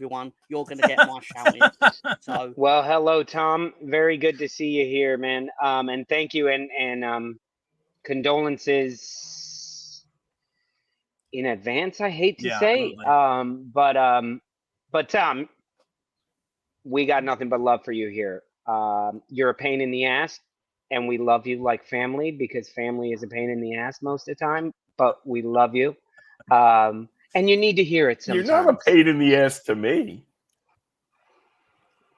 everyone. You're going to get my shouting. So, well, hello, Tom. Very good to see you here, man. And thank you, and condolences in advance. I hate to say, absolutely. but Tom, we got nothing but love for you here. You're a pain in the ass, and we love you like family because family is a pain in the ass most of the time. But we love you, and you need to hear it sometimes. You're not a pain in the ass to me,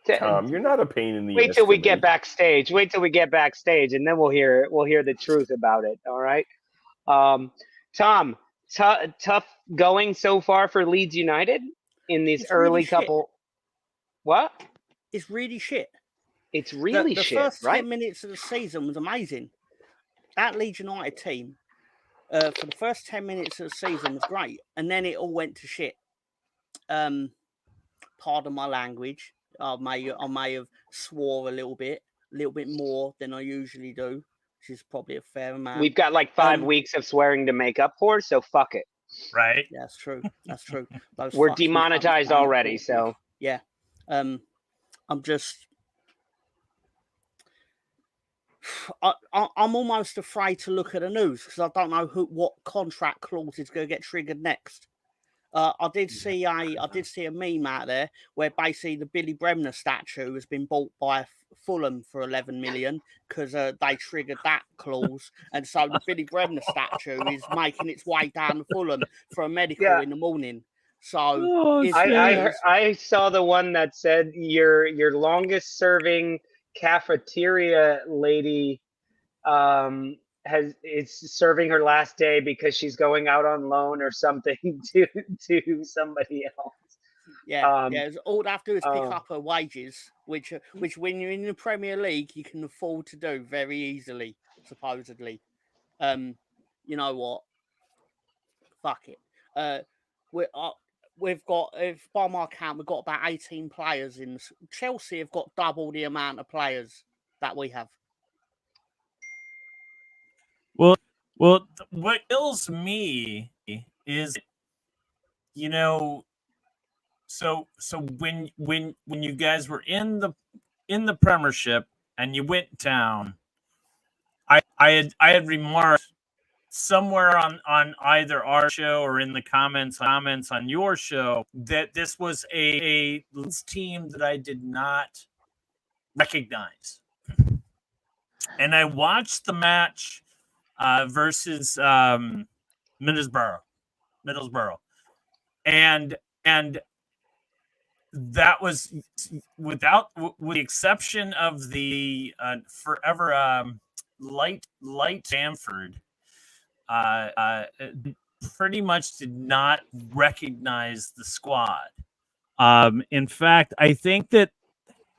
Tom. You're not a pain in the ass. Wait till we get backstage. Wait till we get backstage, and then we'll hear the truth about it. All right, Tom. Tough going so far for Leeds United in these early couple. What? It's really shit. It's really the shit, first right? 10 minutes of the season was amazing. That Leeds United team, for the first 10 minutes of the season was great, and then it all went to shit. Pardon my language. I may have swore a little bit more than I usually do, which is probably a fair amount. We've got like 5 weeks of swearing to make up for, so fuck it. Right? Yeah, that's true. We're demonetized already, so yeah. I'm just. I'm almost afraid to look at the news because I don't know what contract clause is going to get triggered next. I did see a meme out there where basically the Billy Bremner statue has been bought by Fulham for 11 million because they triggered that clause, and so the Billy Bremner statue is making its way down to Fulham for a medical in the morning. So I saw the one that said your longest serving cafeteria lady is serving her last day because she's going out on loan or something to somebody else. Yeah, all they have to do is pick up her wages, which when you're in the Premier League you can afford to do very easily, supposedly. You know what? Fuck it. We've got, if by my count, we've got about 18 players in. Chelsea have got double the amount of players that we have. Well, what kills me is, you know, so when you guys were in the Premiership and you went down, I had remarked somewhere on either our show or in the comments on your show that this was a team that I did not recognize. And I watched the match versus Middlesbrough, and that was with the exception of the forever light Bamford. Pretty much did not recognize the squad. In fact, I think that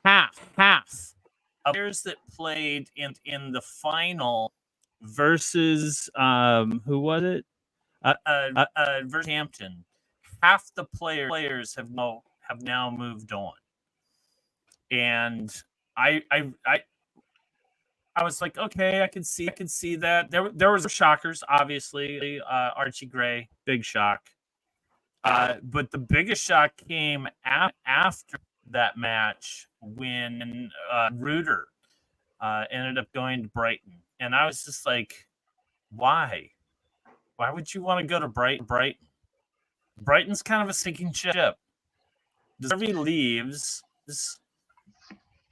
half of players that played in the final versus who was it? Versus Hampton. Half the players have now moved on, and I was like, okay, I can see that. There was shockers, obviously. Archie Gray, big shock. But the biggest shock came after that match when Reuter ended up going to Brighton. And I was just like, why? Why would you want to go to Brighton? Brighton's kind of a sinking ship. Deservey leaves.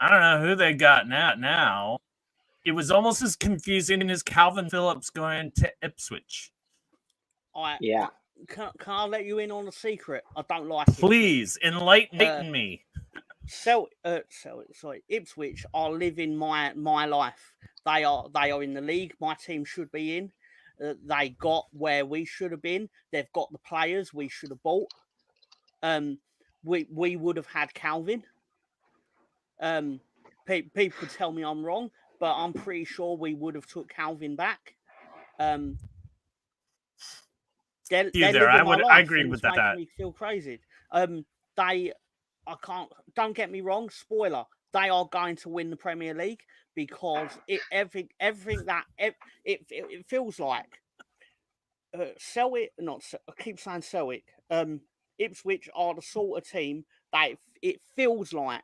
I don't know who they got now. It was almost as confusing as Calvin Phillips going to Ipswich. Yeah. Can I let you in on a secret? I don't like it. Please enlighten me. Ipswich are living my life. They are in the league my team should be in. They got where we should have been. They've got the players we should have bought. We would have had Calvin. People tell me I'm wrong, but I'm pretty sure we would have took Calvin back. I agree with that. Making me feel crazy. Don't get me wrong. Spoiler: they are going to win the Premier League because it feels like Selwick. I keep saying Selwick. Ipswich are the sort of team it feels like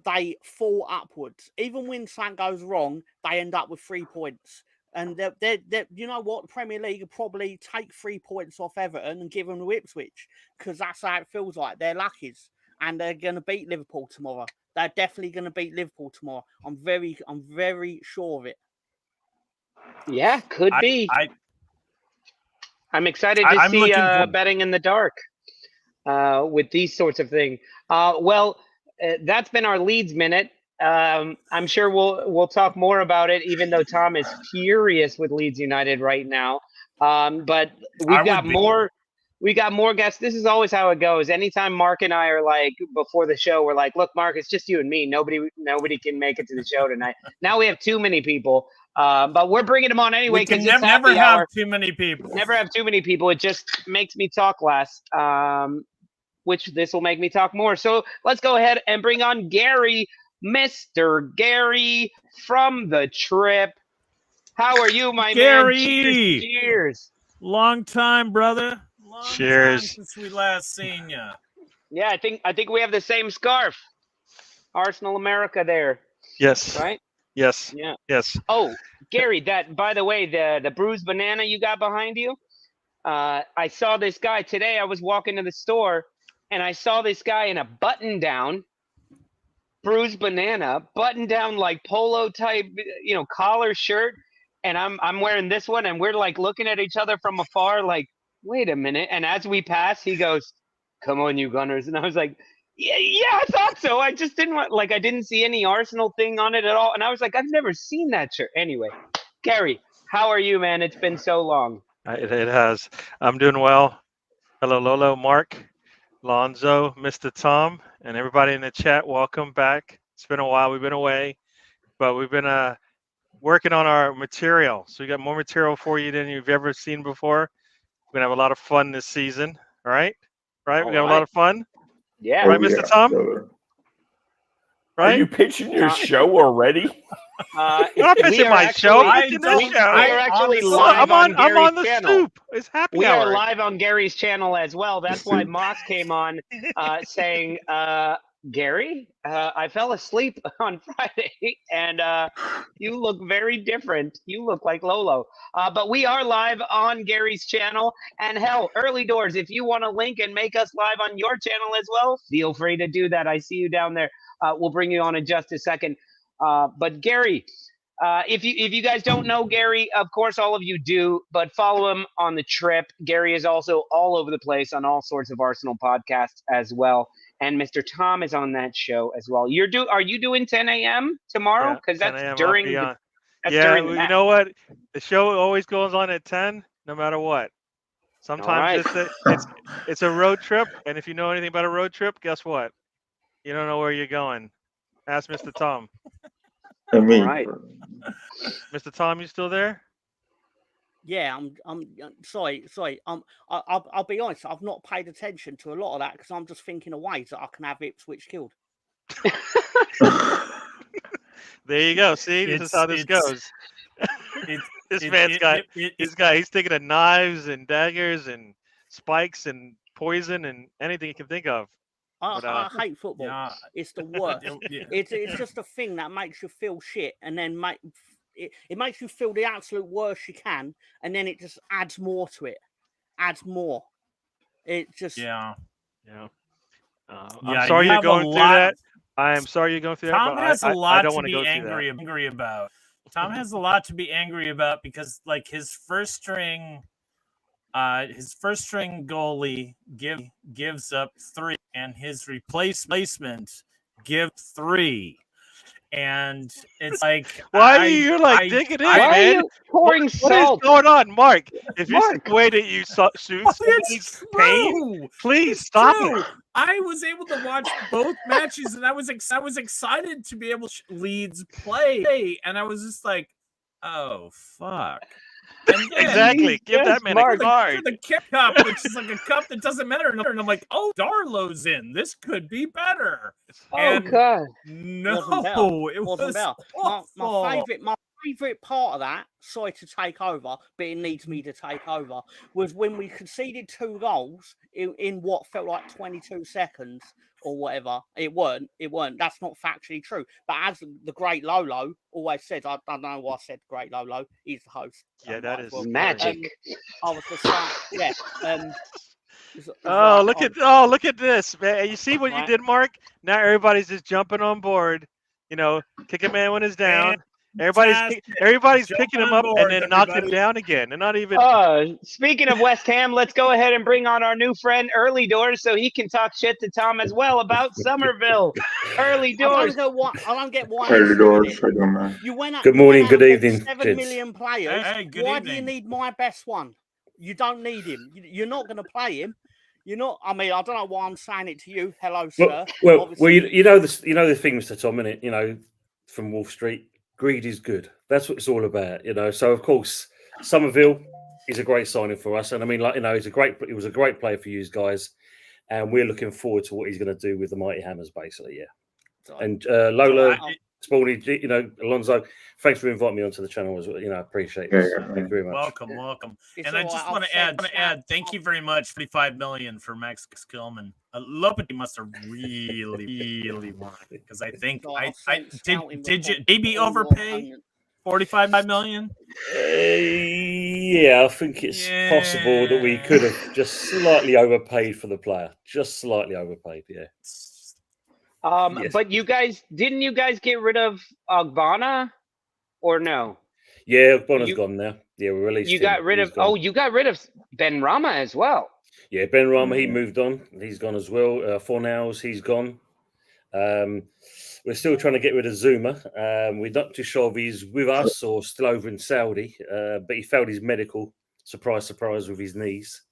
they fall upwards. Even when something goes wrong, they end up with 3 points. And they're you know what? The Premier League will probably take 3 points off Everton and give them to Ipswich, because that's how it feels like. They're luckies, and they're going to beat Liverpool tomorrow. They're definitely going to beat Liverpool tomorrow. I'm very sure of it. Yeah, could be. I'm excited to I'm see looking for- betting in the dark with these sorts of things. That's been our Leeds minute. I'm sure we'll talk more about it, even though Tom is furious with Leeds United right now. But we've got more. We got more guests. This is always how it goes. Anytime Mark and I are like before the show, we're like, "Look, Mark, it's just you and me. Nobody can make it to the show tonight." Now we have too many people, but we're bringing them on anyway. We can never have too many people. Never have too many people. It just makes me talk less. Which this will make me talk more. So let's go ahead and bring on Gary, Mr. Gary from the trip. How are you, my Gary? man? Cheers. Long time, brother. Cheers. Time since we last seen you. Yeah, I think we have the same scarf. Arsenal America there. Yes. Right? Yes. Yeah. Yes. Oh, Gary, that, by the way, the bruised banana you got behind you, I saw this guy today. I was walking to the store, and I saw this guy in a button-down, bruised banana, button-down like polo type, collar shirt, and I'm wearing this one, and we're like looking at each other from afar, like, wait a minute. And as we pass, he goes, "Come on, you Gunners," and I was like, yeah, I thought so. I just didn't want, I didn't see any Arsenal thing on it at all, and I was like, I've never seen that shirt. Anyway, Gary, how are you, man? It's been so long. It has. I'm doing well. Hello, Lolo, Mark, Lonzo, Mr. Tom, and everybody in the chat. Welcome back. It's been a while. We've been away, but we've been working on our material. So we got more material for you than you've ever seen before. We're gonna have a lot of fun this season. All right? Right? We got a lot of fun. Yeah. Right, Mr. Tom? Right? Are you pitching your show already? I'm not pitching my show. I'm pitching this show. We are actually live on Gary's I'm on the channel. stoop. It's happy We hour. are live on Gary's channel as well. That's why Moss came on saying, Gary, I fell asleep on Friday, and you look very different. You look like Lolo. But we are live on Gary's channel. And hell, early doors, if you want to link and make us live on your channel as well, feel free to do that. I see you down there. We'll bring you on in just a second. But Gary, if you guys don't know Gary, of course all of you do, but follow him on the trip. Gary is also all over the place on all sorts of Arsenal podcasts as well. And Mr. Tom is on that show as well. Are you doing 10 a.m. tomorrow? Because that's during the you know what? The show always goes on at 10, no matter what. Sometimes it's a road trip, and if you know anything about a road trip, guess what? You don't know where you're going. Ask Mr. Tom. I mean, right. Mr. Tom, you still there? Yeah, I'm sorry. I'll be honest. I've not paid attention to a lot of that because I'm just thinking of ways that I can have Ipswich killed. There you go. See, this is how this goes. He's thinking of knives and daggers and spikes and poison and anything he can think of. I hate football. Yeah. It's the worst. It's just a thing that makes you feel shit, and then it makes you feel the absolute worst you can, and then it just adds more to it. Adds more. It just I'm sorry you're going through that. I am sorry you're going through that. Tom has a lot to be angry about. Tom has a lot to be angry about because, like, his first string goalie gives up 3, and his replacement gives 3. And it's like, why are you digging in, man? Why are you pouring salt? What is going on, Mark? If this is the way that you shoot pain, please stop it. I was able to watch both matches, and I was excited to be able to Leeds play, and I was just like, oh fuck. And then, exactly. Give that man a card. The Kip Cup, which is like a cup that doesn't matter. And I'm like, oh, Darlow's in. This could be better. Oh, God. No, it wasn't my favourite part of that, sorry to take over, but it needs me to take over, was when we conceded 2 goals in what felt like 22 seconds or whatever. It weren't. That's not factually true. But as the great Lolo always says, I don't know why I said great Lolo. He's the host. Yeah, that is magic. I was just saying, yeah. Oh, look at this, man! You see what you did, Mark? Now everybody's just jumping on board. You know, kick a man when he's down. Everybody's picking him up and then knocking him down again. They're not even. Speaking of West Ham, let's go ahead and bring on our new friend Early Doors so he can talk shit to Tom as well about Somerville. Early Doors. I don't get why. Early Doors. I don't know. You went out, Good morning, good evening, 7 million players. Hey, good why evening. do you need my best one? You don't need him. You're not going to play him. You're not. I mean, I don't know why I'm saying it to you. Hello, sir. Well, you know the thing, Mr. Tom, innit? You know, from Wolf Street, greed is good. That's what it's all about, you know. So of course, Somerville is a great signing for us, and I mean, like, you know, it was a great player for you guys, and we're looking forward to what he's going to do with the Mighty Hammers, basically, yeah. And Lola, Spawny, you know, Alonso, thanks for inviting me onto the channel as well. You know, I appreciate it. Yeah. Thank you very much. Welcome. And I just want to add, thank you very much for $45 million for Max Skillman. Lopez must have really wanted it, because I think did JB overpay $45 million? Yeah, I think it's possible that we could have just slightly overpaid for the player. Just slightly overpaid, yeah. Yes. But didn't you guys get rid of Ogbonna or no? Yeah, Ogbona's gone now. Yeah, we released him. You got rid of Ben Rama as well. Yeah, Ben Rama, he moved on. He's gone as well. Fornals, he's gone. We're still trying to get rid of Zuma. We're not too sure if he's with us or still over in Saudi, but he failed his medical. Surprise, surprise, with his knees.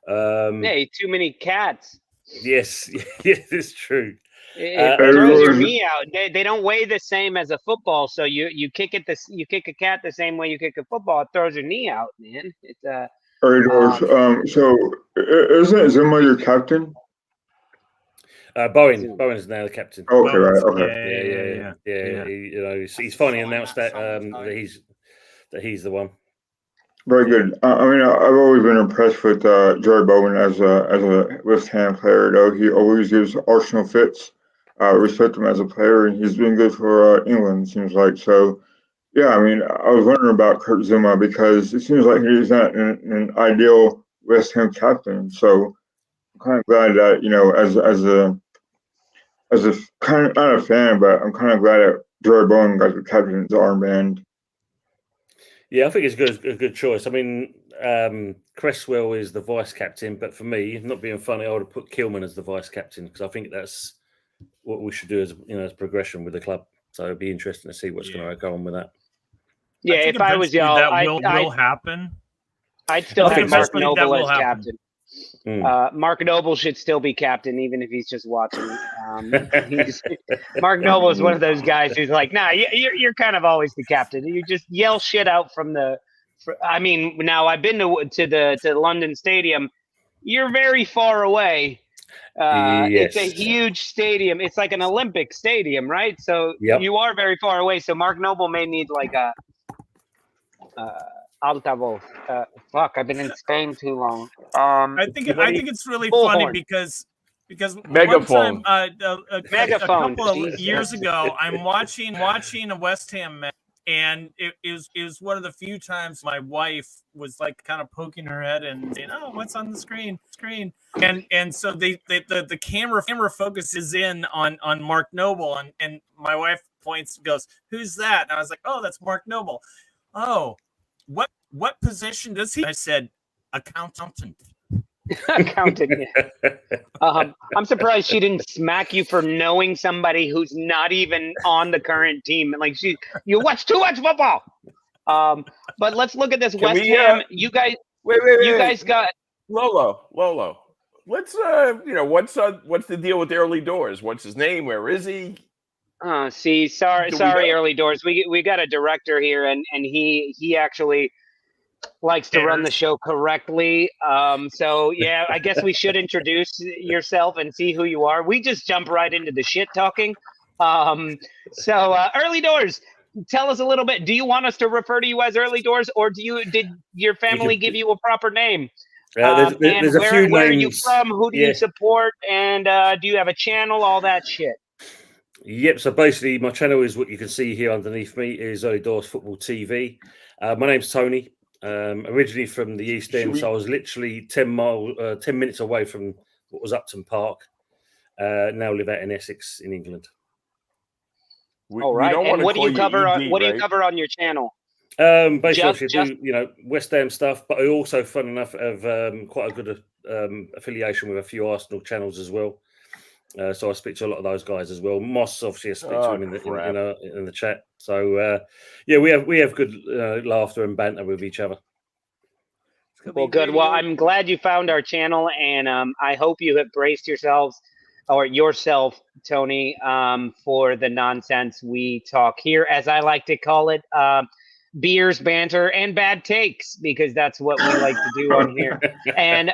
Hey, too many cats. Yes, yes, it's true. It throws your knee out. They don't weigh the same as a football, so you kick a cat the same way you kick a football. It throws your knee out, man. It's so isn't Zuma your captain? Bowen's now the captain. Okay, right. Okay. Yeah. You know, he's finally announced that he's the one. Very good. I mean, I've always been impressed with Joey Bowen as a West Ham player. Though he always gives Arsenal fits. Respect him as a player, and he's been good for England. Seems like so. Yeah, I mean, I was wondering about Kurt Zuma because it seems like he's not an ideal West Ham captain. So I'm kind of glad that, you know, as a kind of not a fan, but I'm kind of glad that Joey Bowen got the captain's armband. Yeah, I think it's a good choice. I mean, Cresswell is the vice captain, but for me, not being funny, I would have put Kilman as the vice captain because I think that's what we should do as progression with the club. So it'd be interesting to see what's going to go on with that. Yeah, if I was y'all, that will happen. I'd still have Mark Noble as captain. Mark Noble should still be captain, even if he's just watching. Mark Noble is one of those guys who's like, nah, you're kind of always the captain. You just yell shit out from the. I mean, now I've been to the London Stadium. You're very far away. Yes. It's a huge stadium. It's like an Olympic stadium, right? So you are very far away. So Mark Noble may need like a altavoz. Fuck, I've been in Spain too long. I think it's really funny because Megaphone. one time, a couple of years ago, I'm watching a West Ham match, and it was one of the few times my wife was like kind of poking her head and saying, "Oh, what's on the screen?" And so the camera focuses in on Mark Noble, and my wife points and goes, "Who's that?" And I was like, "Oh, that's Mark Noble." Oh, what position does he? I said, accountant. Accountant. I'm surprised she didn't smack you for knowing somebody who's not even on the current team. And like you watch too much football. But let's look at this West Ham. You guys, wait. You guys got Lolo. Let's what's the deal with Early Doors? What's his name? Where is he? Sorry, Early Doors. We got a director here, and he actually likes to run the show correctly. So yeah, I guess we should introduce yourself and see who you are. We just jump right into the shit talking. Early Doors, tell us a little bit. Do you want us to refer to you as Early Doors, or did your family give you a proper name? And There's a few where are you names. from? Who do Yeah. you support? And do you have a channel? All that shit. Yep. So basically, my channel is what you can see here underneath me is Early Doors Football TV. My name's Tony. Originally from the East End, so I was literally 10 minutes away from what was Upton Park. Now live out in Essex in England. All right. And what do you cover? What do you cover on your channel? Basically, I do West Ham stuff, but I also, fun enough, have quite a good affiliation with a few Arsenal channels as well. So I speak to a lot of those guys as well. Moss, obviously, I speak to him in the chat. So we have good laughter and banter with each other. Well, good. Well, I'm glad you found our channel, and I hope you have braced yourself, Tony, for the nonsense we talk here, as I like to call it. Beers, banter, and bad takes, because that's what we like to do on here. And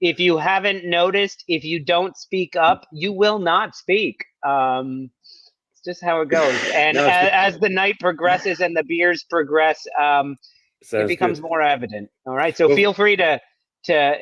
if you haven't noticed, if you don't speak up, you will not speak. It's just how it goes. And as the night progresses and the beers progress, it becomes more evident. All right. So feel free to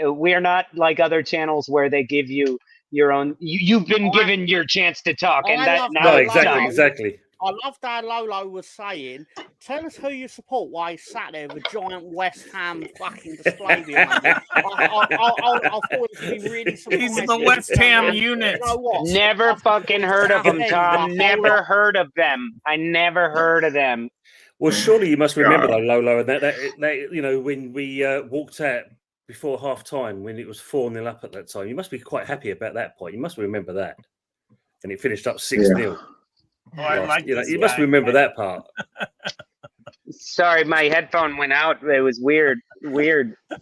we're not like other channels where they give you your own. You've been given your chance to talk, and exactly. I loved how Lolo was saying, tell us who you support while he's sat there with a giant West Ham fucking display behind him. I thought it would be really surprising. He's the West Ham unit. You know what? Never fucking heard of them, Tom. Never heard of them. I never heard of them. Well, surely you must remember though, Lolo, and that when we walked out before half time when it was 4-0 up at that time, you must be quite happy about that point. You must remember that. And it finished up 6-0. Oh, I like you must remember that part. Sorry, my headphone went out. It was weird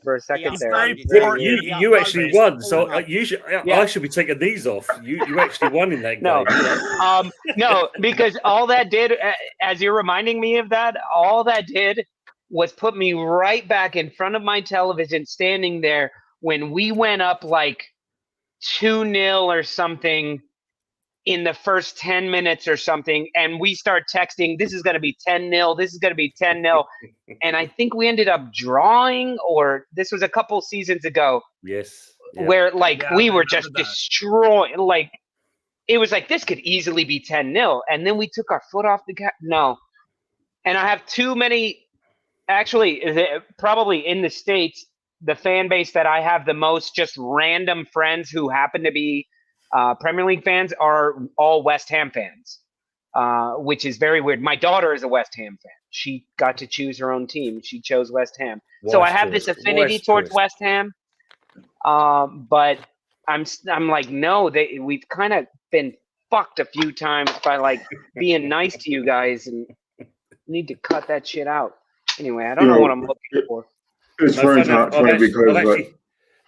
for a second there. You actually won, so I should be taking these off. You actually won in that game. No, because all that did, as you're reminding me of that, all that did was put me right back in front of my television, standing there when we went up like 2-0 or something in the first 10 minutes or something, and we start texting, this is going to be 10-0, this is going to be 10-0. And I think we ended up drawing, or this was a couple seasons ago. Yes. Where we were just destroying, it was like, this could easily be 10-0. And then we took our foot off the gas. No. And I have too many, actually, probably in the States, the fan base that I have the most just random friends who happen to be Premier League fans are all West Ham fans, which is very weird. My daughter is a West Ham fan. She got to choose her own team. She chose West Ham. So I have this affinity towards West Ham. But I'm like, no, we've kind of been fucked a few times by being nice to you guys, and need to cut that shit out. Anyway, I don't know what I'm looking for. It's funny because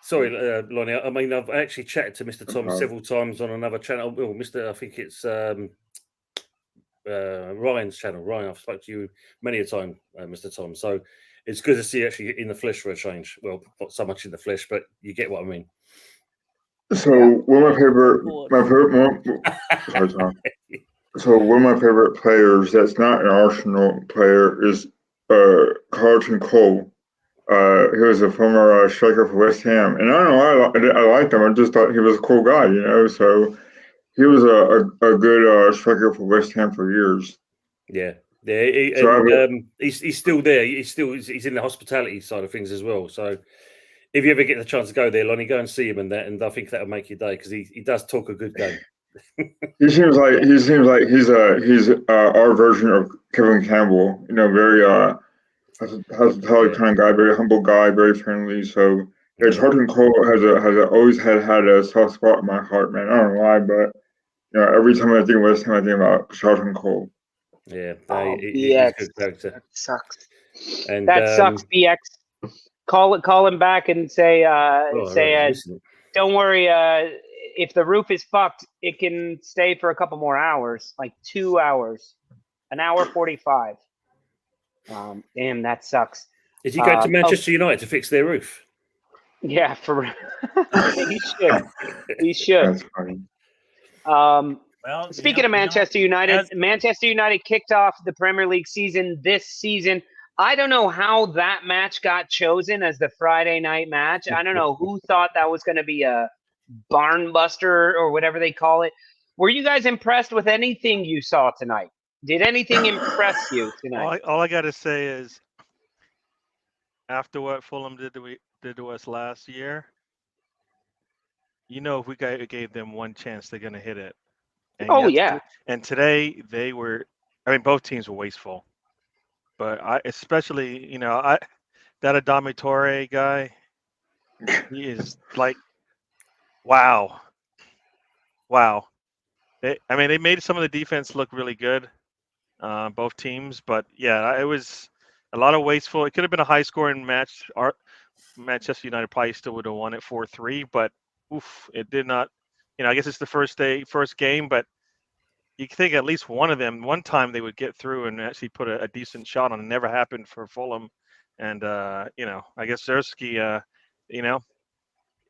sorry, Lonnie. I mean, I've actually chatted to Mr. Tom several times on another channel. Well, I think it's Ryan's channel. Ryan, I've spoken to you many a time, Mr. Tom. So it's good to see you actually in the flesh for a change. Well, not so much in the flesh, but you get what I mean. So one of my favorite players that's not an Arsenal player is Carlton Cole. He was a former striker for West Ham, and I don't know, I liked him. I just thought he was a cool guy, So he was a good striker for West Ham for years. Yeah. He's still there. He's in the hospitality side of things as well. So if you ever get the chance to go there, Lonnie, go and see him and I think that'll make your day because he does talk a good game. He seems like he's our version of Kevin Campbell. Very hospitality kind of guy, very humble guy, very friendly. So Carlton Cole has always had a soft spot in my heart, man. I don't know why, but every time I think of West Ham, I think about Carlton Cole. Yeah, he's a good character. That sucks. And that sucks, BX. Call him back and say, don't worry. If the roof is fucked, it can stay for a couple more hours, like 2 hours, an hour 45. Damn, that sucks. Is he going to Manchester United to fix their roof? Yeah, he should. He should. That's funny. Well, speaking of Manchester United, Manchester United kicked off the Premier League season this season I don't know how that match got chosen as the Friday night match. I don't know who thought that was going to be a barn buster or whatever they call it. Were you guys impressed with anything you saw tonight? Did anything impress you tonight? All I got to say is, after what Fulham did to us last year, if we gave them one chance, they're going to hit it. And Oh, yeah. And today they were. I mean, both teams were wasteful, but especially that Adame Torre guy, he is like, wow. They made some of the defense look really good, both teams, but yeah, it was a lot of wasteful. It could have been a high-scoring match. Manchester United probably still would have won it 4-3, but it did not. I guess it's the first game, but you think at least one one time they would get through and actually put a decent shot on. It never happened for Fulham, and I guess Zersky,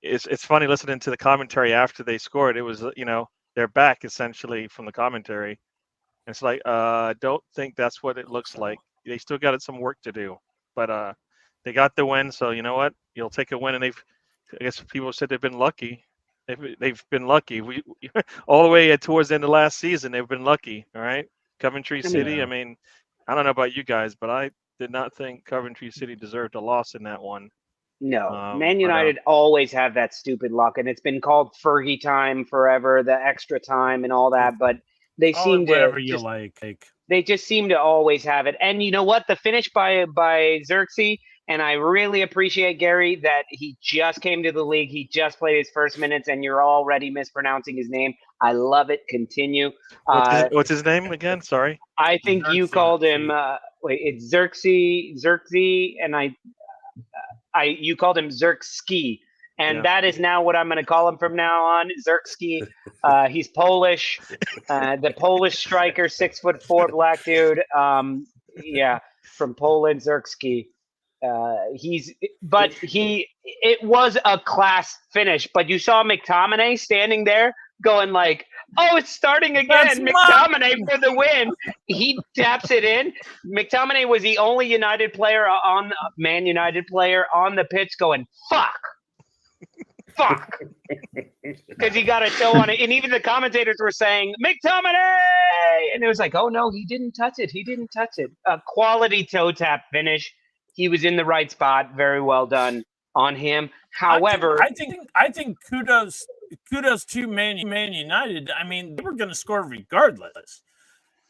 it's funny listening to the commentary after they scored. It was they're back essentially from the commentary. And it's like, I don't think that's what it looks like. They still got some work to do, but they got the win. So you know what? You'll take a win, and I guess people said they've been lucky. They've been lucky. We all the way towards the end of last season, they've been lucky. All right, Coventry City. I mean, I don't know about you guys, but I did not think Coventry City deserved a loss in that one. No, Man United always have that stupid luck, and it's been called Fergie time forever, the extra time and all that. But they seem to whatever you like. They just seem to always have it. And you know what? The finish by Xerxes, and I really appreciate Gary that he just came to the league. He just played his first minutes, and you're already mispronouncing his name. I love it. Continue. What's his name again? Sorry. I think you called him. It's Xerxes, and you called him Xerxes. And that is now what I'm going to call him from now on, Xerxes. He's Polish, the Polish striker, 6'4" black dude. From Poland, Xerxes. It was a class finish. But you saw McTominay standing there, going like, "Oh, it's starting again!" McTominay for the win. He taps it in. McTominay was the only Man United player on the pitch, going fuck. Because he got a toe on it. And even the commentators were saying, McTominay! And it was like, oh, no, he didn't touch it. A quality toe tap finish. He was in the right spot. Very well done on him. However, I think kudos to Man United. I mean, they were going to score regardless.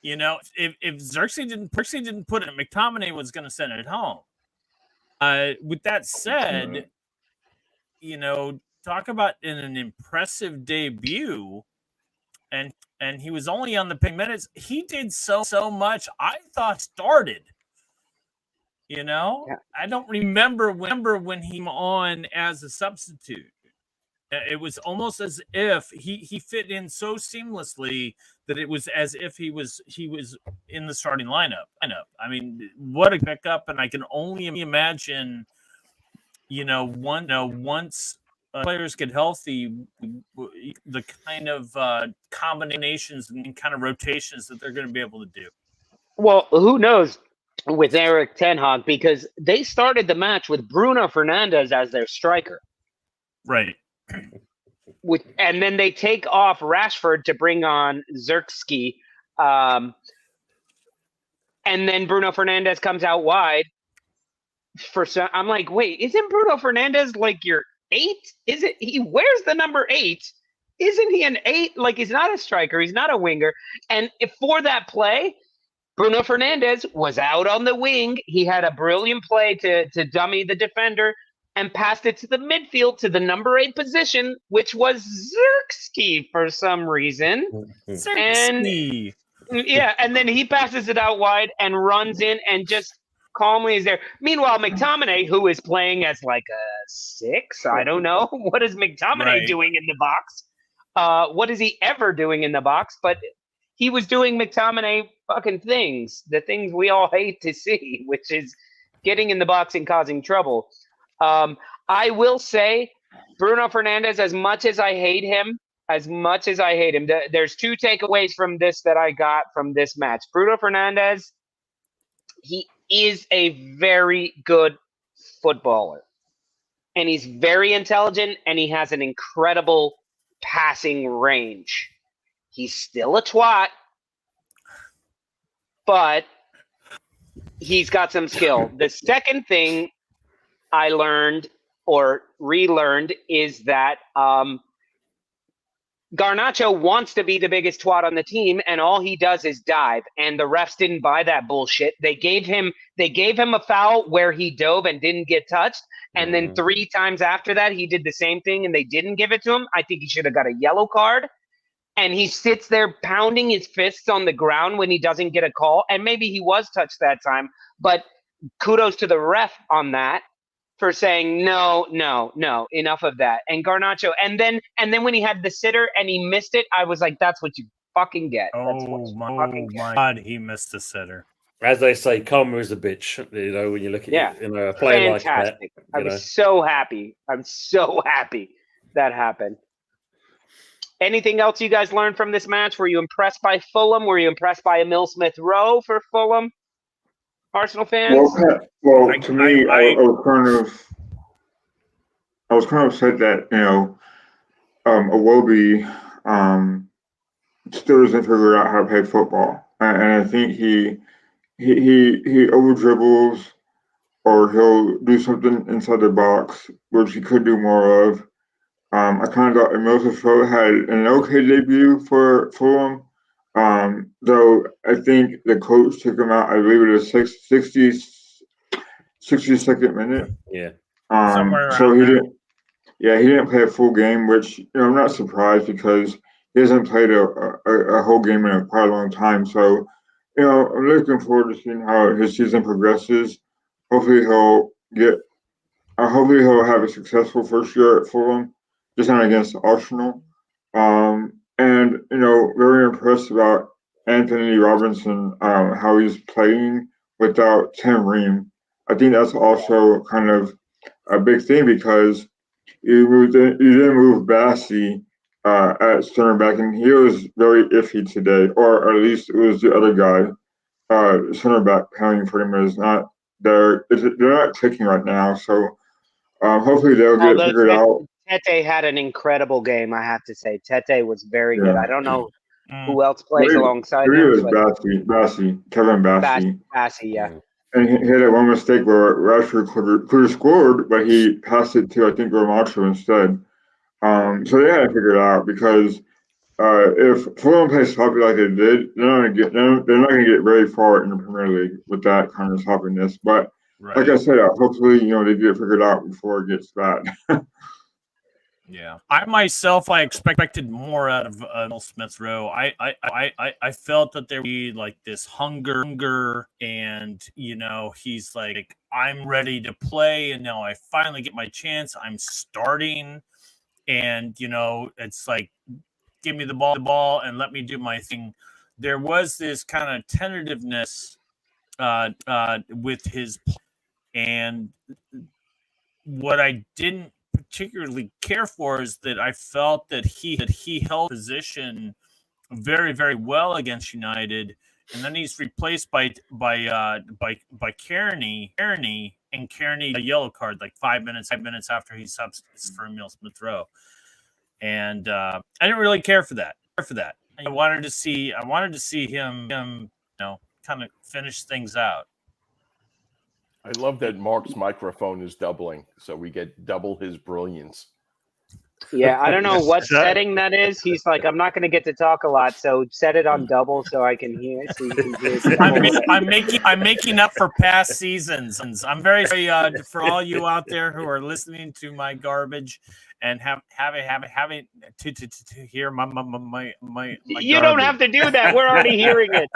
If Xerxes didn't put it, McTominay was going to send it home. With that said, talk about in an impressive debut, and he was only on the pig minutes. He did so much. I thought started. I don't remember when he came on as a substitute. It was almost as if he fit in so seamlessly that it was as if he was in the starting lineup. I mean, what a pickup! And I can only imagine, once players get healthy, the kind of combinations and kind of rotations that they're going to be able to do. Well, who knows with Eric Ten Hag, because they started the match with Bruno Fernandes as their striker. Right. And then they take off Rashford to bring on Xerxes. And then Bruno Fernandes comes out wide. I'm like, wait, isn't Bruno Fernandes like your 8? He wears the number 8? Isn't he an 8? Like, he's not a striker, he's not a winger. And for that play, Bruno Fernandes was out on the wing. He had a brilliant play to dummy the defender and passed it to the midfield to the number 8 position, which was Xerxes for some reason. Xerxes. And then he passes it out wide and runs in and just calmly is there. Meanwhile, McTominay, who is playing as like a 6, I don't know. What is McTominay doing in the box? What is he ever doing in the box? But he was doing McTominay fucking things, the things we all hate to see, which is getting in the box and causing trouble. I will say, Bruno Fernandes, as much as I hate him, there's 2 takeaways from this that I got from this match. Bruno Fernandes, is a very good footballer. And he's very intelligent, and he has an incredible passing range. He's still a twat, but he's got some skill. The second thing I learned or relearned is that Garnacho wants to be the biggest twat on the team, and all he does is dive. And the refs didn't buy that bullshit. They gave him a foul where he dove and didn't get touched. And then 3 times after that, he did the same thing, and they didn't give it to him. I think he should have got a yellow card. And he sits there pounding his fists on the ground when he doesn't get a call. And maybe he was touched that time, but kudos to the ref on that for saying no, enough of that. And Garnacho, and then when he had the sitter and he missed it, I was like, that's what you fucking get. That's what you fucking get. My God, he missed the sitter. As they say, karma is a bitch. You know, when you look at a play like that. I was so happy. I'm so happy that happened. Anything else you guys learned from this match? Were you impressed by Fulham? Were you impressed by Emil Smith Rowe for Fulham? Arsenal fans? Well, to me, I was kind of upset that Iwobi still doesn't figure out how to play football, and I think he over dribbles, or he'll do something inside the box, which he could do more of. I kind of thought Emil Smith Rowe had an okay debut for Fulham. Though I think the coach took him out, I believe it was 62nd minute. Yeah. So he didn't play a full game, which I'm not surprised because he hasn't played a whole game in quite a long time. So I'm looking forward to seeing how his season progresses. Hopefully he'll have a successful first year at Fulham, just not against Arsenal. And very impressed about Anthony Robinson, how he's playing without Tim Ream. I think that's also kind of a big thing because you didn't move Bassey at center back, and he was very iffy today, or at least it was the other guy, center back pairing for him is not there. They're not clicking right now, so hopefully they'll get it figured out. Tete had an incredible game, I have to say. Tete was very good. I don't know who else plays alongside him. It was Kevin Bassey. Bassey, yeah. And he had that one mistake where Rashford could have scored, but he passed it to, I think, Romacho instead. So they had to figure it out because if Fulham plays sloppy like they did, they're not going to get very far in the Premier League with that kind of sloppiness. But like I said, hopefully, they get it figured out before it gets bad. Yeah, I expected more out of Emil Smith Rowe. I felt that there would be like this hunger, and he's like, I'm ready to play, and now I finally get my chance. I'm starting, and it's like, give me the ball, and let me do my thing. There was this kind of tentativeness with his, and what I didn't particularly care for is that I felt that he held position very, very well against United, and then he's replaced by Kearney, and Kearney a yellow card like 5 minutes after he subs for Emil Smith Rowe, and I didn't really care for that. I wanted to see him kind of finish things out. I love that Mark's microphone is doubling, so we get double his brilliance. Yeah, I don't know what setting that is. He's like, I'm not going to get to talk a lot, so set it on double so I can hear. So you can hear I'm making up for past seasons. I'm very for all you out there who are listening to my garbage and having to hear my you don't have to do that. We're already hearing it.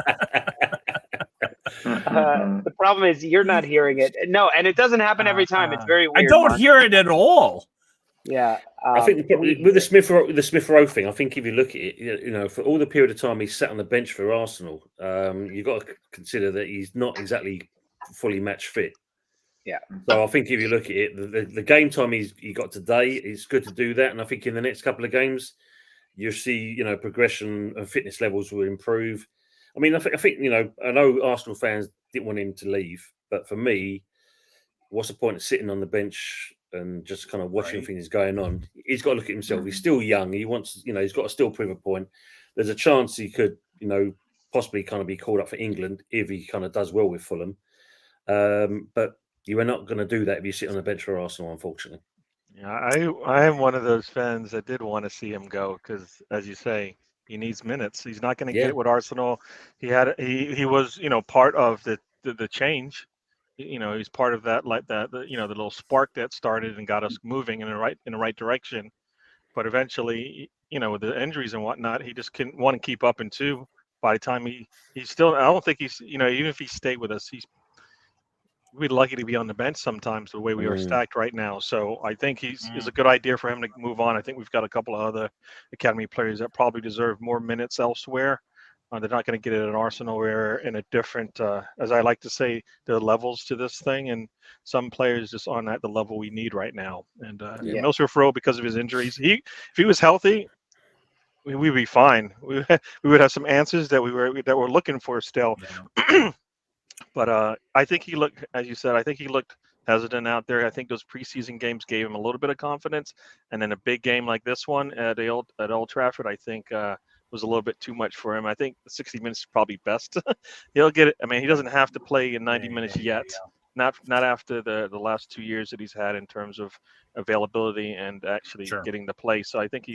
The problem is you're not hearing it. No, and it doesn't happen every time. It's very weird. I don't hear it at all. Yeah, I think with the Smith Rowe thing, I think if you look at it, for all the period of time he's sat on the bench for Arsenal, you've got to consider that he's not exactly fully match fit. Yeah. So I think if you look at it, the game time he got today, it's good to do that, and I think in the next couple of games, you'll see progression and fitness levels will improve. I mean, I think I know Arsenal fans didn't want him to leave, But for me, what's the point of sitting on the bench and just kind of watching Right. things going on? He's got to look at himself. He's still young. He wants, he's got to still prove a point. There's a chance he could, possibly kind of be called up for England if he kind of does well with Fulham. But you are not going to do that if you sit on the bench for Arsenal, unfortunately. Yeah, I am one of those fans that did want to see him go because, as you say, he needs minutes. He's not going to get it with Arsenal. He was part of the change. He's part of that, like that, the little spark that started and got us moving in the right direction. But eventually, with the injuries and whatnot, he just couldn't want to keep up. And two, by the time he's still, I don't think he's, even if he stayed with us, we'd lucky to be on the bench sometimes the way we are stacked right now. So I think it's a good idea for him to move on. I think we've got a couple of other academy players that probably deserve more minutes elsewhere. They're not going to get it at Arsenal. We're in a different, as I like to say, there are levels to this thing, and some players just aren't at the level we need right now. And Mill Smith-Rowe, because of his injuries, if he was healthy, we'd be fine. We would have some answers that we're looking for still. Yeah. But I think he looked, as you said, hesitant out there. I think those preseason games gave him a little bit of confidence, and then a big game like this one at Old Trafford, I think was a little bit too much for him. I think 60 minutes is probably best. He'll get it. I mean, he doesn't have to play in 90 minutes yet. Not after the last 2 years that he's had in terms of availability and actually getting to play. So I think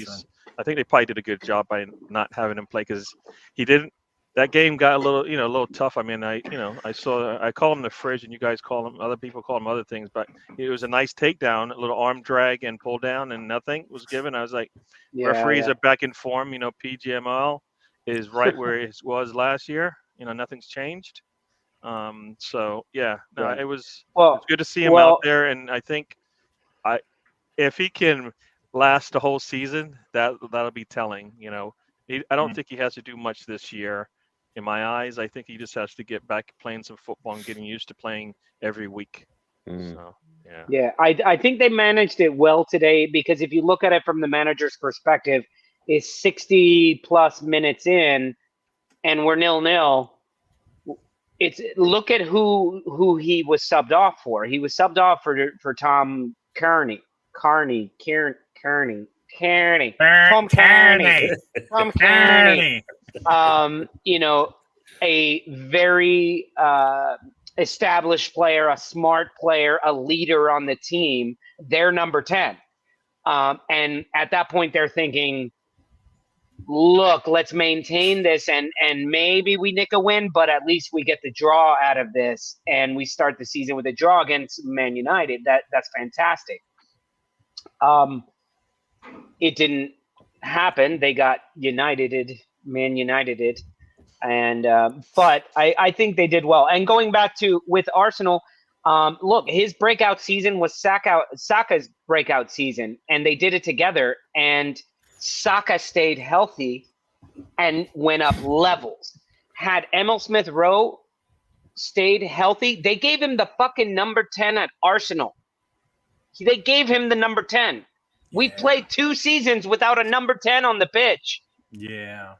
I think they probably did a good job by not having him play because he didn't. That game got a little tough. I mean, I call him the fridge, and you guys call him, other people call him other things, but it was a nice takedown, a little arm drag and pull down, and nothing was given. I was like, referees are back in form. PGML is right where it was last year. Nothing's changed. It was good to see him out there, and I think if he can last the whole season, that'll be telling. I don't think he has to do much this year. In my eyes, I think he just has to get back playing some football and getting used to playing every week. So, yeah. I think they managed it well today because if you look at it from the manager's perspective, is 60 plus minutes in, and we're 0-0. Look at who he was subbed off for. He was subbed off for Tom Kearney. A very established player, a smart player, a leader on the team. They're number 10. And at that point, they're thinking, look, let's maintain this and maybe we nick a win, but at least we get the draw out of this. And we start the season with a draw against Man United. That's fantastic. It didn't happen. They got Man United. And but I think they did well. And going back to with Arsenal, look, his breakout season was Saka's breakout season, and they did it together. And Saka stayed healthy and went up levels. Had Emil Smith-Rowe stayed healthy, they gave him the fucking number 10 at Arsenal. They gave him the number 10. We played 2 seasons without a number 10 on the pitch. Yeah.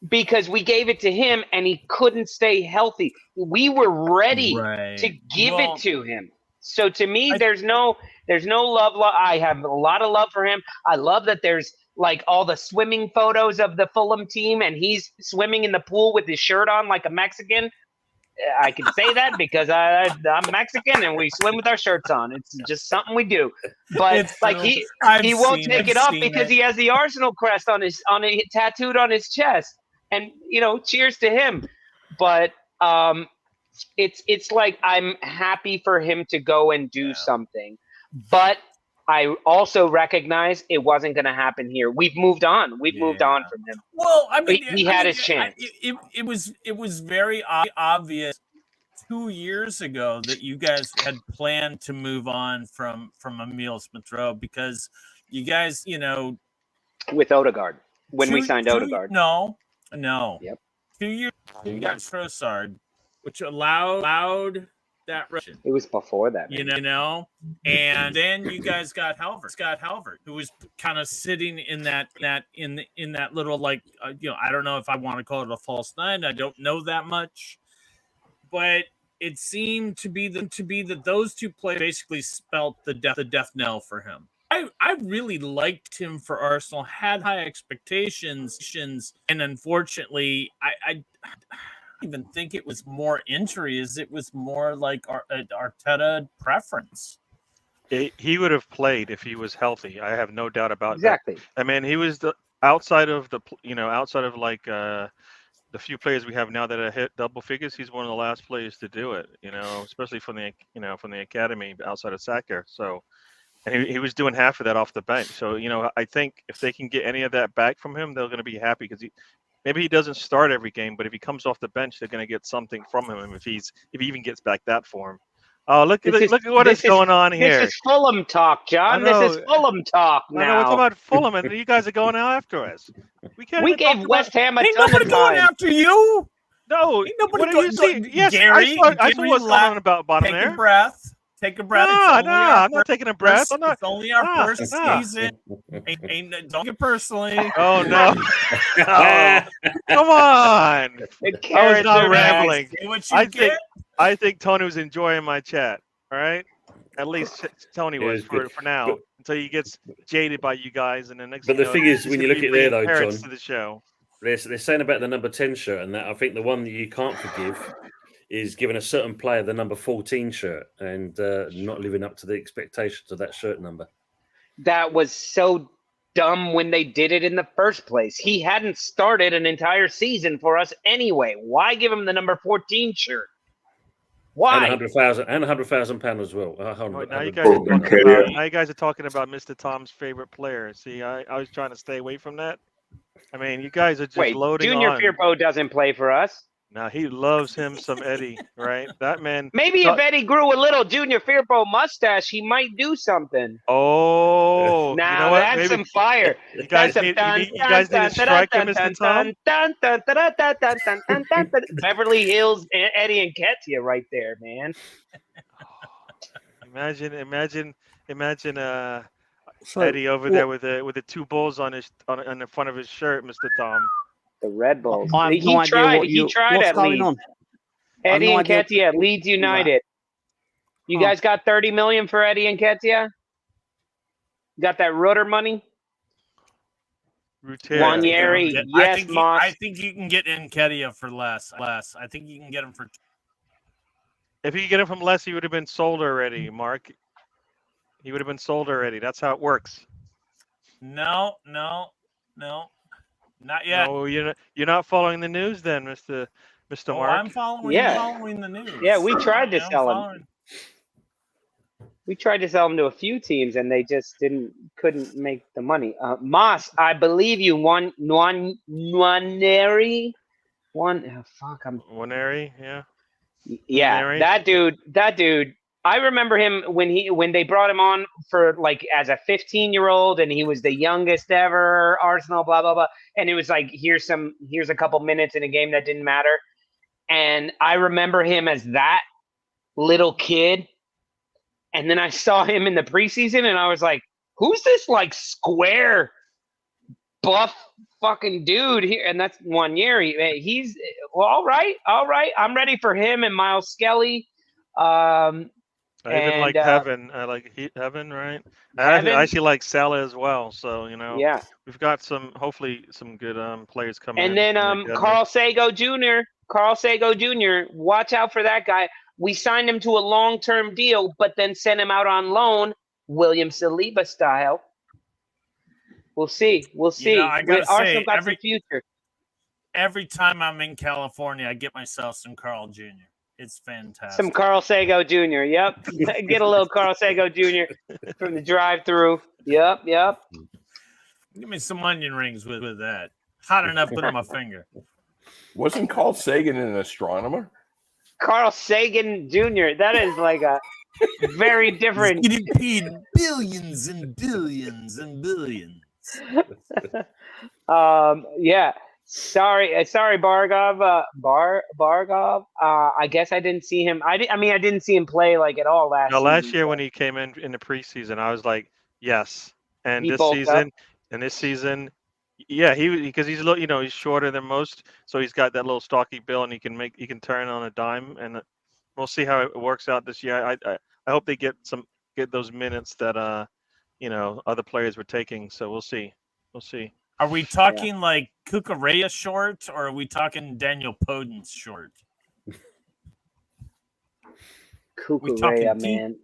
Because we gave it to him and he couldn't stay healthy. We were ready to give it to him. So to me, there's no love. I have a lot of love for him. I love that there's like all the swimming photos of the Fulham team and he's swimming in the pool with his shirt on like a Mexican. I can say that because I'm Mexican and we swim with our shirts on. It's just something we do. But like he won't take it off because he has the Arsenal crest on his tattooed on his chest. And cheers to him. But it's like I'm happy for him to go and do something. But I also recognize it wasn't going to happen here. We've moved on. We've moved on from him. Well, I mean, he had his chance. It was very obvious 2 years ago that you guys had planned to move on from Emil Smith-Rowe because you guys, with Odegaard when we signed Odegaard. No. Yep. 2 years you got Trossard, which allowed that Russian. It was before that, and then you guys got Halvert, who was kind of sitting in that little like I don't know if I want to call it a false nine. I don't know that much, but it seemed to be that those two players basically spelt the death knell for him. I really liked him for Arsenal, had high expectations, and unfortunately, I don't even think it was more injuries. It was more like Arteta preference. He would have played if he was healthy. I have no doubt about Exactly. that. I mean, he was outside of like the few players we have now that have hit double figures. He's one of the last players to do it. Especially from the academy outside of Saka. So. And he was doing half of that off the bench. So, I think if they can get any of that back from him, they're going to be happy because maybe he doesn't start every game, but if he comes off the bench, they're going to get something from him if he even gets back that form. Oh, look at what is going on here. This is Fulham talk, John. This is Fulham talk now. I know, we're talking about Fulham, and you guys are going out after us. We gave West Ham a Ain't ton nobody of going time. after you. No, Ain't nobody what are you saying? Yes, Gary, I saw what's going on about bottom there. Take a breath. Take a breath. No, I'm not taking a breath. It's only our first season. Don't get personally. Oh no! Oh, come on! I was not rambling. I think Tony was enjoying my chat. All right, at least Tony was for now, until he gets jaded by you guys, and then next. But the thing is, when you look at there, though, John, to the show, they're saying about the number 10 shirt, and that I think the one that you can't forgive is giving a certain player the number 14 shirt and not living up to the expectations of that shirt number. That was so dumb when they did it in the first place. He hadn't started an entire season for us anyway. Why give him the number 14 shirt? Why? And £100,000 as well. Now you guys are talking about Mr. Tom's favorite player. See, I was trying to stay away from that. I mean, you guys are just loading Junior on. Firpo doesn't play for us. Now he loves him some Eddie, right? That man. Maybe if Eddie grew a little Junior Firpo mustache, he might do something. Oh, now you know what? that's Maybe some fire. You guys need to strike him, Mr. Tom. Beverly Hills, Eddie and Ketia right there, man. Imagine Eddie over there with the two bulls on the front of his shirt, Mr. Tom. The Red Bulls. He tried at Leeds. Eddie and Ketia, Leeds United. You guys got 30 million for Eddie and Ketia? Got that Rudder money? Wanyeri, yes, Moss. I think you can get Nketiah for less. I think you can get him for. If you get him from less, he would have been sold already, Mark. He would have been sold already. That's how it works. No. Not yet. No, you're not following the news then, Mr. Mark. I'm following the news. Yeah, we tried to sell him. We tried to sell him to a few teams, and they just couldn't make the money. Moss, I believe you. Nwaneri. Nwaneri, yeah. Yeah, Nwaneri. that dude. I remember him when they brought him on for like as a 15-year-old, and he was the youngest ever Arsenal, blah blah blah. And it was like here's a couple minutes in a game that didn't matter. And I remember him as that little kid. And then I saw him in the preseason, and I was like, "Who's this like square, buff fucking dude here?" And that's Wanyeri. He's all right. I'm ready for him and Miles Skelly. I even like Heaven. I like Heaven, right? I actually like Salah as well. So yeah, we've got hopefully some good players coming. And then Carl Sago Jr. Watch out for that guy. We signed him to a long-term deal, but then sent him out on loan, William Saliba style. We'll see. I gotta Arsenal got some future. Every time I'm in California, I get myself some Carl Jr. It's fantastic. Some Carl Sago Jr. Yep. Get a little Carl Sago Jr. from the drive-through. Yep. Give me some onion rings with that. Hot enough to put on my finger. Wasn't Carl Sagan an astronomer? Carl Sagan Jr. That is like a very different. He's getting paid billions and billions and billions. Yeah. Sorry, Bargov. Bargov. I guess I didn't see him. I didn't see him play like at all last. No, last season, year when he came in the preseason, I was like, yes. And He this bulked up. season, yeah, because he's a little, he's shorter than most, so he's got that little stocky build, and he can turn on a dime, and We'll see how it works out this year. I hope they get those minutes that other players were taking. So we'll see. We'll see. Are we talking like Cucurella short, or are we talking Daniel Podence short? Cucurella, man.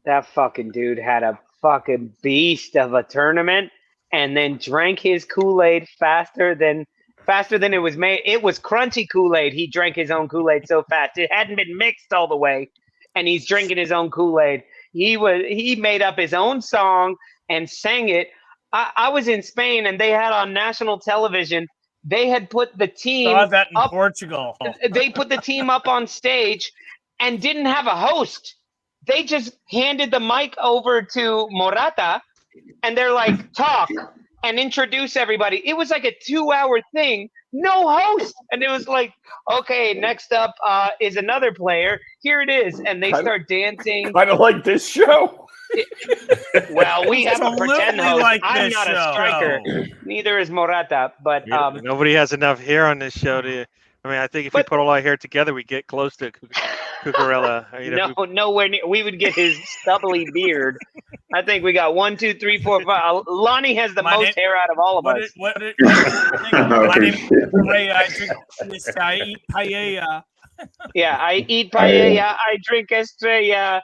That fucking dude had a fucking beast of a tournament and then drank his Kool-Aid faster than it was made. It was crunchy Kool-Aid. He drank his own Kool-Aid so fast. It hadn't been mixed all the way, and he's drinking his own Kool-Aid. He made up his own song and sang it. I was in Spain, and they had on national television, they had put the team Saw that in up, Portugal. They put the team up on stage and didn't have a host. They just handed the mic over to Morata, and they're like, talk and introduce everybody. It was like a 2-hour thing, no host. And it was like, okay, next up is another player. Here it is. And they start dancing. Kind of like this show. Well, we have a pretend host. Like I'm this not show. a striker. Neither is Morata. But Nobody has enough hair on this show to. I mean, I think if we put all our hair together, we get close to Cucurella. Nowhere near. We would get his stubbly beard. I think we got 1, 2, 3, 4, 5. Lonnie has the most hair out of all of us. My name is Ray. I drink this. I eat paella. Yeah, I eat paella. I drink Estrella.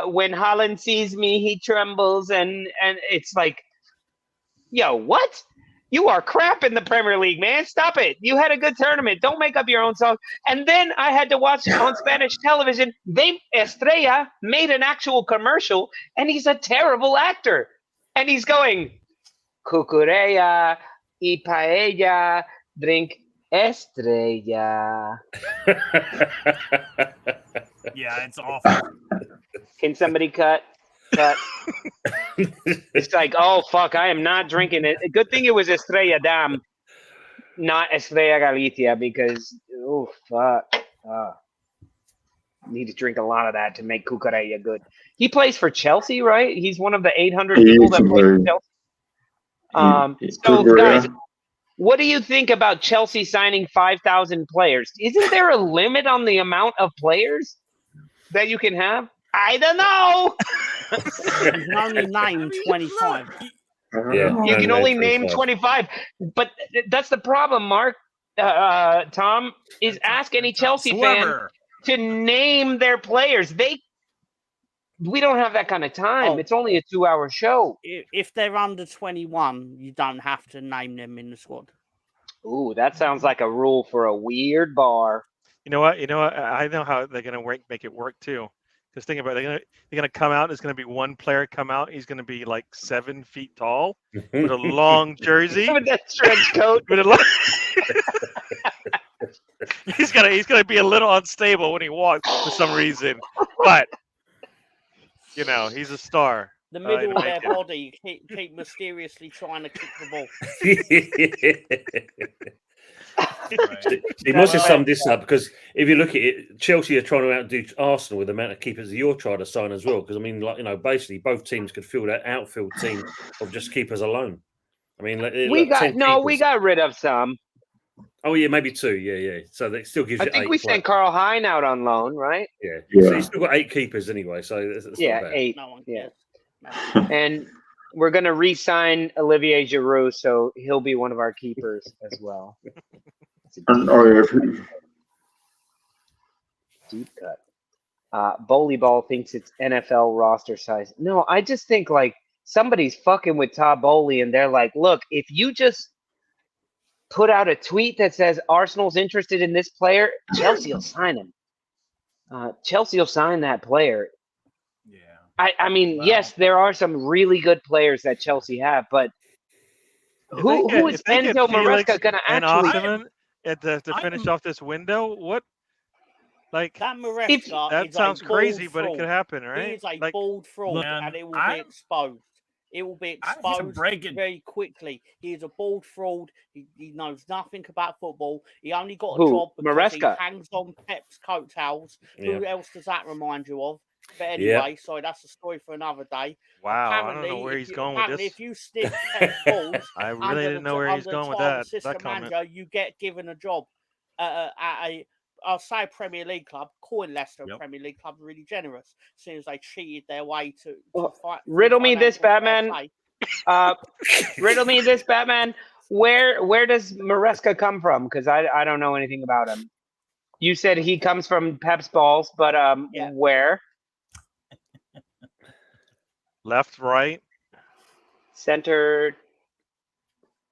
When Haaland sees me, he trembles, and it's like, yo, what? You are crap in the Premier League, man. Stop it. You had a good tournament. Don't make up your own song. And then I had to watch on Spanish television. Estrella made an actual commercial, and he's a terrible actor. And he's going, Cucurella y paella, drink Estrella. Yeah, it's awful. Can somebody cut? It's like, oh fuck, I am not drinking it. Good thing it was Estrella Damm, not Estrella Galicia, because oh fuck, need to drink a lot of that to make Cucurella good. He plays for Chelsea, right? He's one of the 800 people that play for Chelsea. So guys, what do you think about Chelsea signing 5,000 players? Isn't there a limit on the amount of players that you can have? I don't know. You can only name 25. Yeah, You can only name 25. But that's the problem, Mark. Tom, is ask any Chelsea fan to name their players. We don't have that kind of time. It's only a 2-hour show. If they're under 21, you don't have to name them in the squad. Ooh, that sounds like a rule for a weird bar. You know what? I know how they're gonna make it work too. Because think about it, they're gonna come out. There's gonna be one player come out. He's gonna be like 7 feet tall with a long jersey, with that trench coat. He's gonna be a little unstable when he walks for some reason, but he's a star. The middle of their body keep mysteriously trying to kick the ball. He must have summed this up, because if you look at it, Chelsea are trying to outdo Arsenal with the amount of keepers that you're trying to sign as well. Because I mean, basically both teams could fill that outfield team of just keepers alone. I mean, we got rid of some. Oh yeah, maybe 2. Yeah. So that still gives you 8. I think we sent Carl Hein out on loan, right? Yeah. So you still got 8 keepers anyway. So that's not bad. 8. Yeah. And we're going to re-sign Olivier Giroud, so he'll be one of our keepers as well. Deep cut. Bowley Ball thinks it's NFL roster size. No, I just think like somebody's fucking with Todd Bowley, and they're like, look, if you just put out a tweet that says Arsenal's interested in this player, Chelsea will sign him. Chelsea will sign that player. Yeah. I mean, yes, there are some really good players that Chelsea have, but who is Enzo Maresca going to actually? To finish off this window, what? Like that Maresca that sounds crazy, but it could happen, right? He is a bald fraud, and it will be exposed. It will be exposed very quickly. He is a bald fraud. He knows nothing about football. He only got a job because he hangs on Pep's coattails. Yeah. Who else does that remind you of? But anyway, sorry, that's a story for another day. Wow, apparently, I don't know where he's going with this. If you stick Pep's balls, I really didn't know where he's going with that. Manager, you get given a job at I'll say a Premier League club, calling Leicester a Yep. Premier League club really generous, seeing as they cheated their way to Well, fight. riddle me this, financial fair Batman. play. Riddle me this, Batman. Where does Maresca come from? Because I don't know anything about him. You said he comes from Pep's balls, but Yeah. where? Left, right. Center,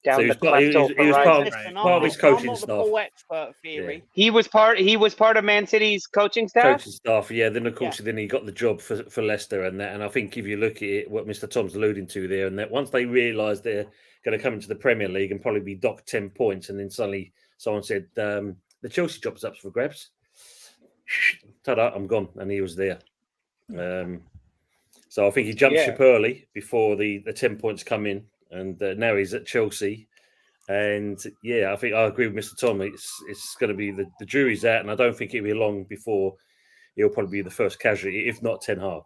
down So the he was cleftal part horizon. Listen, part of his I'm coaching not the staff. full expert theory. He was part of Man City's coaching staff. Coaching staff, yeah. Then of course, then he got the job for Leicester and that. And I think if you look at it, what Mr. Tom's alluding to there, and that once they realised they're going to come into the Premier League and probably be docked 10 points, and then suddenly someone said the Chelsea job's up for grabs. Ta-da! I'm gone, and he was there. So I think he jumped ship early before the 10 points come in, and now he's at Chelsea. And yeah, I think I agree with Mr. Tom. It's going to be the jury's out, and I don't think it'll be long before he'll probably be the first casualty, if not Ten Hag.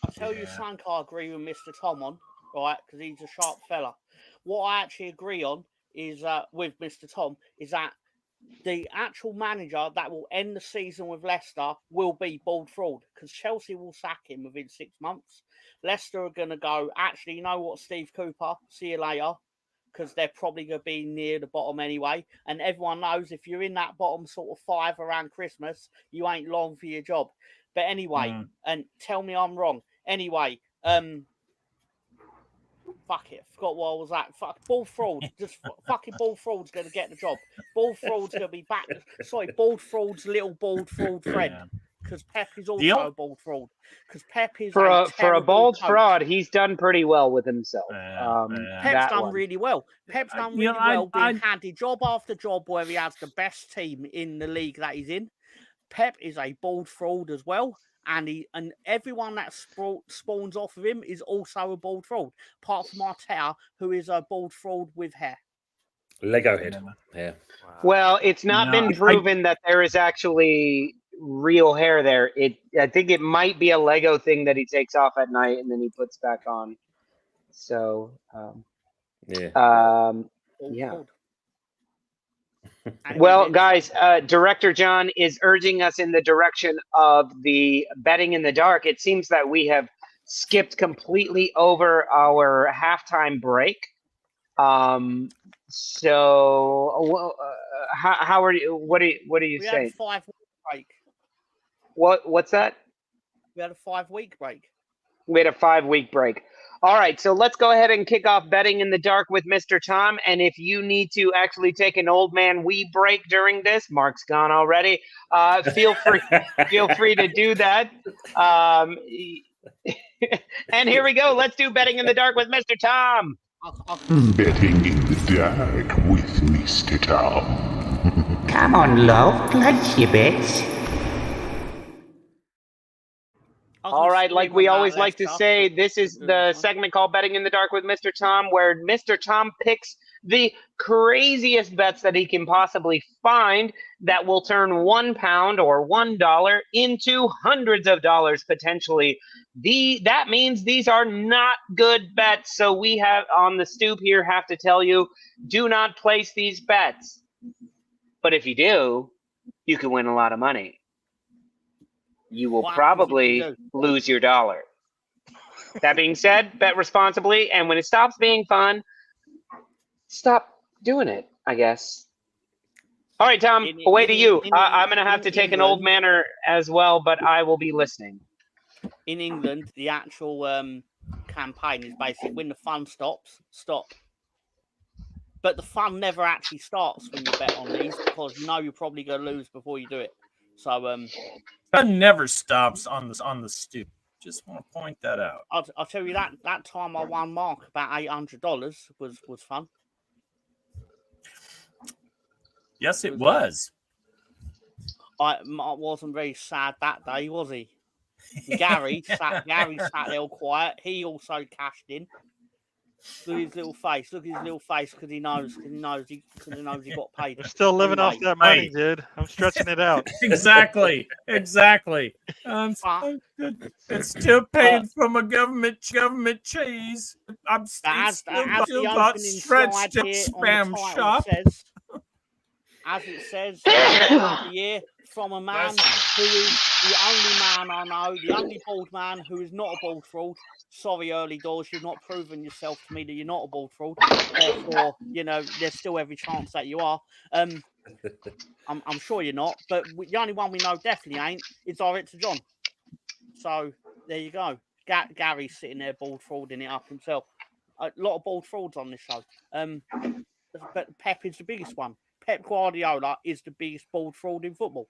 I'll tell you something I agree with Mr. Tom on, right? Because he's a sharp fella. What I actually agree on is with Mr. Tom is that the actual manager that will end the season with Leicester will be Bald Fraud, because Chelsea will sack him within 6 months. Leicester are going to go, actually, you know what, Steve Cooper, see you later, because they're probably going to be near the bottom anyway. And everyone knows if you're in that bottom sort of 5 around Christmas, you ain't long for your job. But anyway, and tell me I'm wrong. Anyway, fuck it, I forgot what I was at. Fuck, Bald Fraud. Just fucking Bald Fraud's going to get the job. Bald Fraud's going to be back. Sorry, Bald Fraud's little Bald Fraud friend. Because Pep is also a Bald Fraud. Because Pep is for a bald coach. fraud. He's done pretty well with himself. Pep's done really well. Pep's done really well, being handed job after job where he has the best team in the league that he's in. Pep is a Bald Fraud as well. And everyone that spawns off of him is also a Bald Fraud, apart from Arteta, who is a Bald Fraud with hair. Lego head. Yeah. Well, it's not been proven that there is actually real hair there. I think it might be a Lego thing that he takes off at night and then he puts back on. So, yeah. Well, guys, Director John is urging us in the direction of the betting in the dark. It seems that we have skipped completely over our halftime break. So, how are you? What are you saying? We had a 5-week break. What's that? We had a 5-week break. We had a 5-week break. All right, so let's go ahead and kick off betting in the dark with Mr. Tom. And if you need to actually take an old man wee break during this, Mark's gone already. Feel free to do that. And here we go. Let's do betting in the dark with Mr. Tom. Betting in the dark with Mr. Tom. Come on, love, place your bets. All right, like we always like to say, this is the segment called Betting in the Dark with Mr. Tom, where Mr. Tom picks the craziest bets that he can possibly find that will turn £1 or $1 into hundreds of dollars potentially. That means these are not good bets. So we have on the stoop here have to tell you, do not place these bets. But if you do, you can win a lot of money. You will probably lose your dollar. That being said, bet responsibly, and when it stops being fun, stop doing it, I guess. All right, Tom, away to you. I'm going to have to take an old manner as well, but I will be listening. In England, the actual campaign is basically when the fun stops, stop. But the fun never actually starts when you bet on these because you know you're probably going to lose before you do it. So that never stops on the stoop. Just want to point that out. I'll tell you that time I won Mark about $800 was fun. Yes, it was. Mark wasn't very sad that day, was he? Gary sat there all quiet. He also cashed in. Look at his little face. Because he knows he got paid. We're still living off that money, dude. I'm stretching it out. Exactly. It's still paid from a government cheese. I'm still got stretched at spam shop. as it says, the year from a man Bless who is the only man I know, the only bald man who is not a bald fraud. Sorry, early doors, you've not proven yourself to me that you're not a bald fraud. Therefore, there's still every chance that you are. I'm sure you're not, but the only one we know definitely ain't is Director John. So there you go. Gary's sitting there bald frauding it up himself. A lot of bald frauds on this show. But Pep is the biggest one. Pep Guardiola is the biggest bald fraud in football.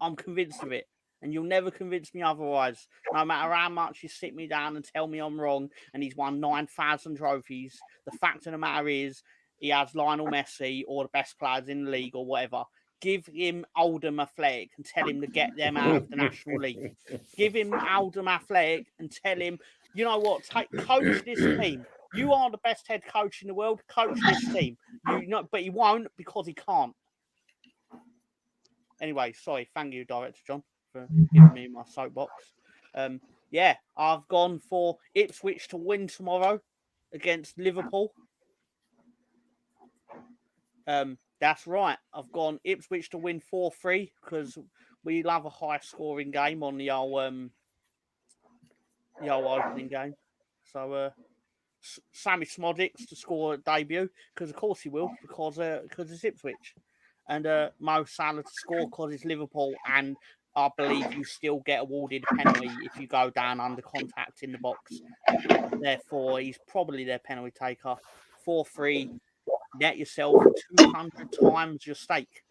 I'm convinced of it. And you'll never convince me otherwise. No matter how much you sit me down and tell me I'm wrong and he's won 9,000 trophies, the fact of the matter is he has Lionel Messi or the best players in the league or whatever. Give him Oldham Athletic and tell him to get them out of the National League. Give him Oldham Athletic and tell him, you know what, coach this team. You are the best head coach in the world. Coach this team. But he won't because he can't. Anyway, sorry. Thank you, Director John, for giving me my soapbox. Yeah, I've gone for Ipswich to win tomorrow against Liverpool. That's right. I've gone Ipswich to win 4-3 because we love a high-scoring game on the old opening game. So Sammy Smodics to score a debut because of course he will because it's Ipswich, and Mo Salah to score because it's Liverpool, and I believe you still get awarded a penalty if you go down under contact in the box. Therefore, he's probably their penalty taker. 4-3. Net yourself 200 times your stake.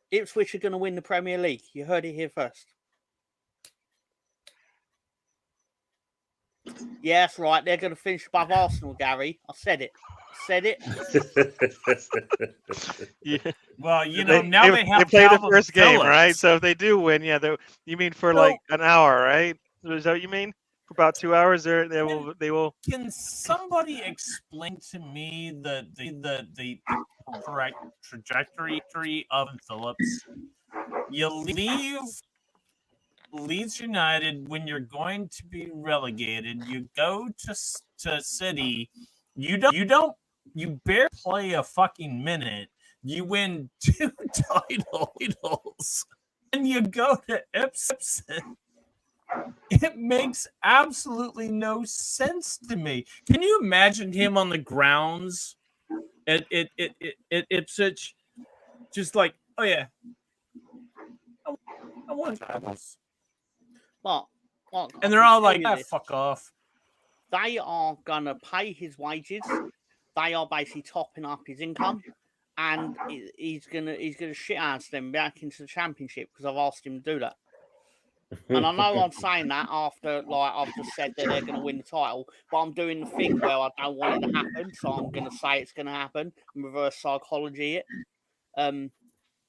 Ipswich are going to win the Premier League. You heard it here first. Yeah, that's right. They're going to finish above Arsenal, Gary. I said it. Yeah. Well, now they have play the Calvin first game, Phillips. right? So if they do win, you mean for like an hour, right? Is that what you mean? For about 2 hours, they will. Can somebody explain to me the correct trajectory of Phillips? You leave Leeds United when you're going to be relegated. You go to City. You barely play a fucking minute. You win 2 titles, and you go to Ipswich. It makes absolutely no sense to me. Can you imagine him on the grounds at Ipswich, just like, oh yeah, I want titles. Well, and they're all like, fuck off. They are gonna pay his wages. They are basically topping up his income, and he's gonna shit ass them back into the Championship because I've asked him to do that. And I know I'm saying that after I've just said that they're gonna win the title, but I'm doing the thing where I don't want it to happen, so I'm gonna say it's gonna happen and reverse psychology it,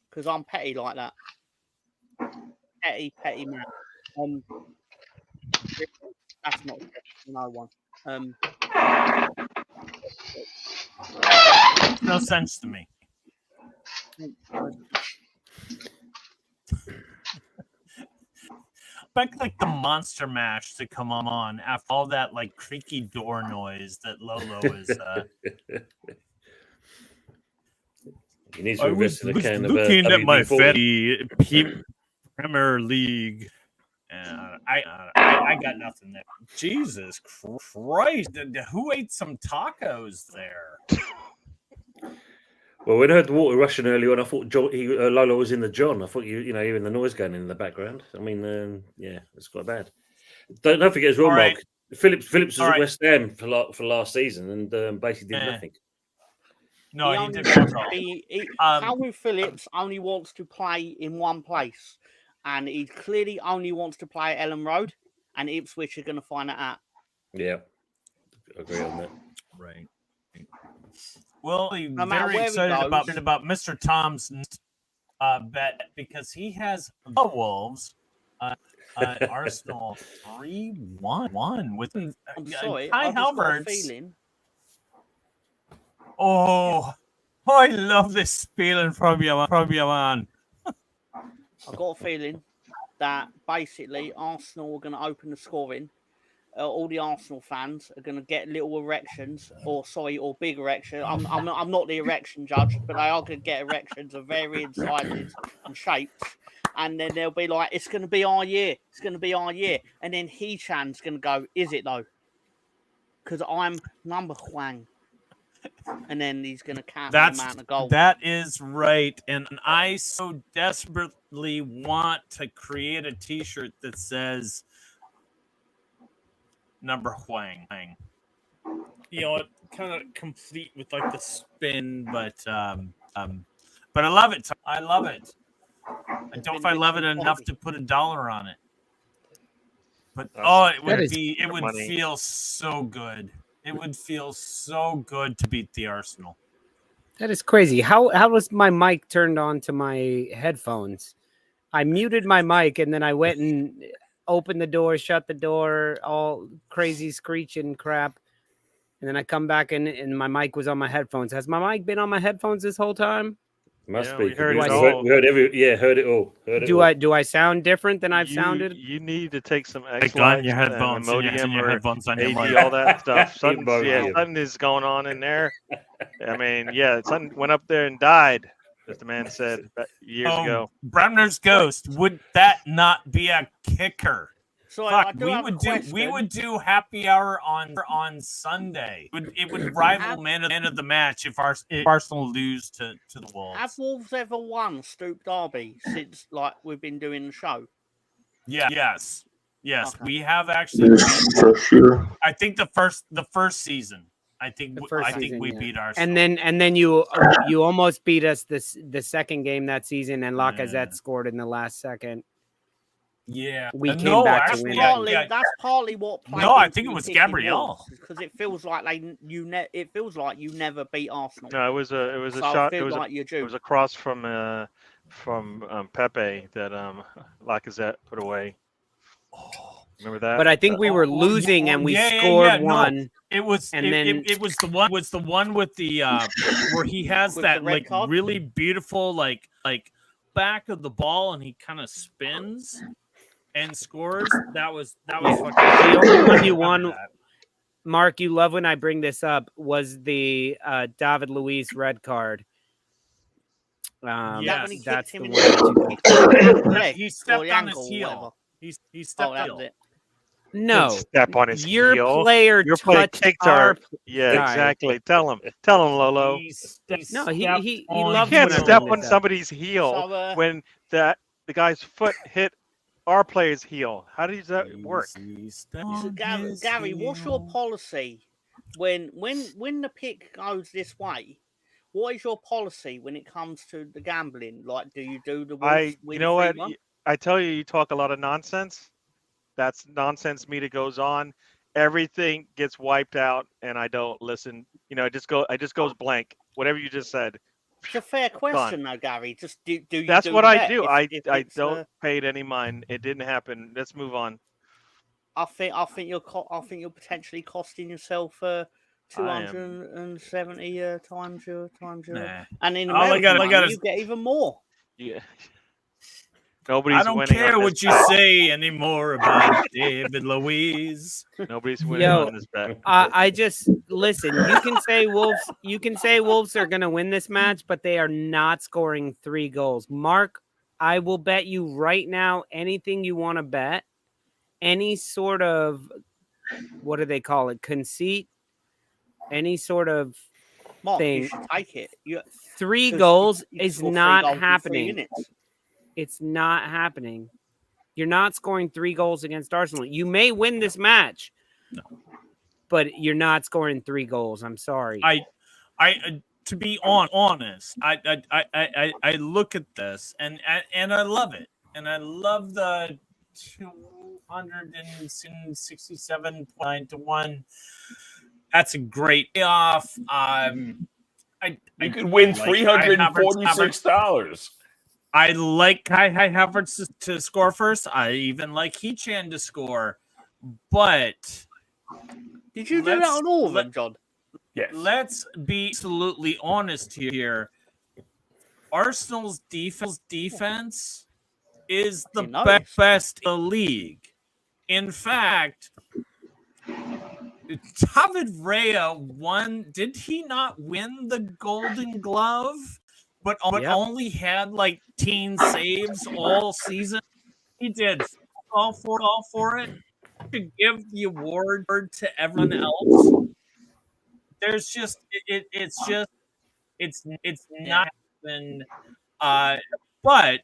because I'm petty like that. Petty man. That's not no one. No sense to me. Expect like the Monster Mash to come on after all that like creaky door noise that Lolo is. He needs to invest in a can of looking at my WD-40. Premier League. I got nothing there. Jesus Christ! Who ate some tacos there? Well, when I heard the water rushing earlier on, I thought Lolo was in the John. I thought hearing the noise going in the background. I mean, yeah, it's quite bad. Don't forget as well, Mark. Phillips was at West Ham for last season and basically did nothing. No, he did. Calvin Phillips only wants to play in one place, and he clearly only wants to play at Ellen Road, and Ipswich are going to find that out. Yeah, I agree on that. Right. Well, I'm No very excited about Mr. Tom's bet because he has the Wolves, Arsenal 3-1 with I'm sorry, Kai I've just got a Havertz. feeling. Oh, I love this feeling from you, man. I've got a feeling that basically Arsenal are going to open the scoring. all the Arsenal fans are going to get little erections, or big erections. I'm not the erection judge, but they are going to get erections of varying sizes and shapes. And then they'll be like, it's going to be our year. It's going to be our year. And then He-Chan's going to go, is it though? Because I'm number one. And then he's going to count the amount of goals. That is right. And I so desperately want to create a T-shirt that says number Huang. You know, kind of complete with like the spin, but I love it. I love it. I don't know if I love it enough to put $1 on it. But it would feel so good. It would feel so good to beat the Arsenal. That is crazy. How was my mic turned on to my headphones? I muted my mic and then I went and opened the door, shut the door, all crazy screeching crap. And then I come back and my mic was on my headphones. Has my mic been on my headphones this whole time? Must be. We heard we it all. heard it all. Do I sound different than I've sounded? You need to take some Like on your headphones, and your headphones on your AD, mic. all that stuff. Something Both. is going on in there. I mean, something went up there and died, as the man said years ago. Bremner's Ghost, would that not be a kicker? So Fuck, we would do happy hour on Sunday. It would rival man of the match if Arsenal lose to the Wolves. Have Wolves ever won Stoop Derby since we've been doing the show? Yeah, yes, Okay. we have actually. First year. I think the first season. I think we beat Arsenal. And then you almost beat us the second game that season, and Lacazette scored in the last second. Yeah, we came back to win. That's partly what. No, I think it was Gabriel, because it feels like you never beat Arsenal. No, it was a shot. It was a cross from Pepe that Lacazette put away. Remember that? But I think we were losing and we scored one. No. It was the one with the where he has that really beautiful like back of the ball and he kind of spins and scores. That was fucking the only one you won. Mark, you love when I bring this up, was the David Luiz red card. Yes, that's the one. He stepped on his heel. He stepped on it. No, step on his your heel. Player your player kicked our exactly. Tell him, Lolo. He loves. You can't step on somebody's heel when the guy's foot hit our player's heel. How does that work? So Gary, what's your policy when the pick goes this way? What is your policy when it comes to the gambling? Like, do you do the Wolves win? You know what? I tell you, you talk a lot of nonsense. That's nonsense meter goes on. Everything gets wiped out, and I don't listen. You know, it just goes blank. Whatever you just said. It's a fair question, though, Gary. Just do you? That's what I do. I don't pay it any mind. It didn't happen. Let's move on. I think you're potentially costing yourself 270 times your. Nah. And in America, you get even more. Yeah. I don't care what you say anymore about David Luiz. Nobody's winning on this bet. I just listen. You can say Wolves. You can say Wolves are going to win this match, but they are not scoring 3 goals. Mark, I will bet you right now anything you want to bet. Any sort of, what do they call it? Conceit. Any sort of Mark, thing. You should take it. 3 goals is not happening. It's not happening. You're not scoring 3 goals against Arsenal. You may win this match, but you're not scoring 3 goals. I'm sorry. I to be honest, I look at this and I love it, and I love the 267.9-1. That's a great payoff. You could win $346. I like Kai Havertz to score first. I even like He-Chan to score. But did you do that on all of them, John? Yes. Let's be absolutely honest here. Arsenal's defense is the best in the league. In fact, David Raya won. Did he not win the Golden Glove? But only had like 10 saves all season. He did all for it. To give the award to everyone else. There's just it's not happened. But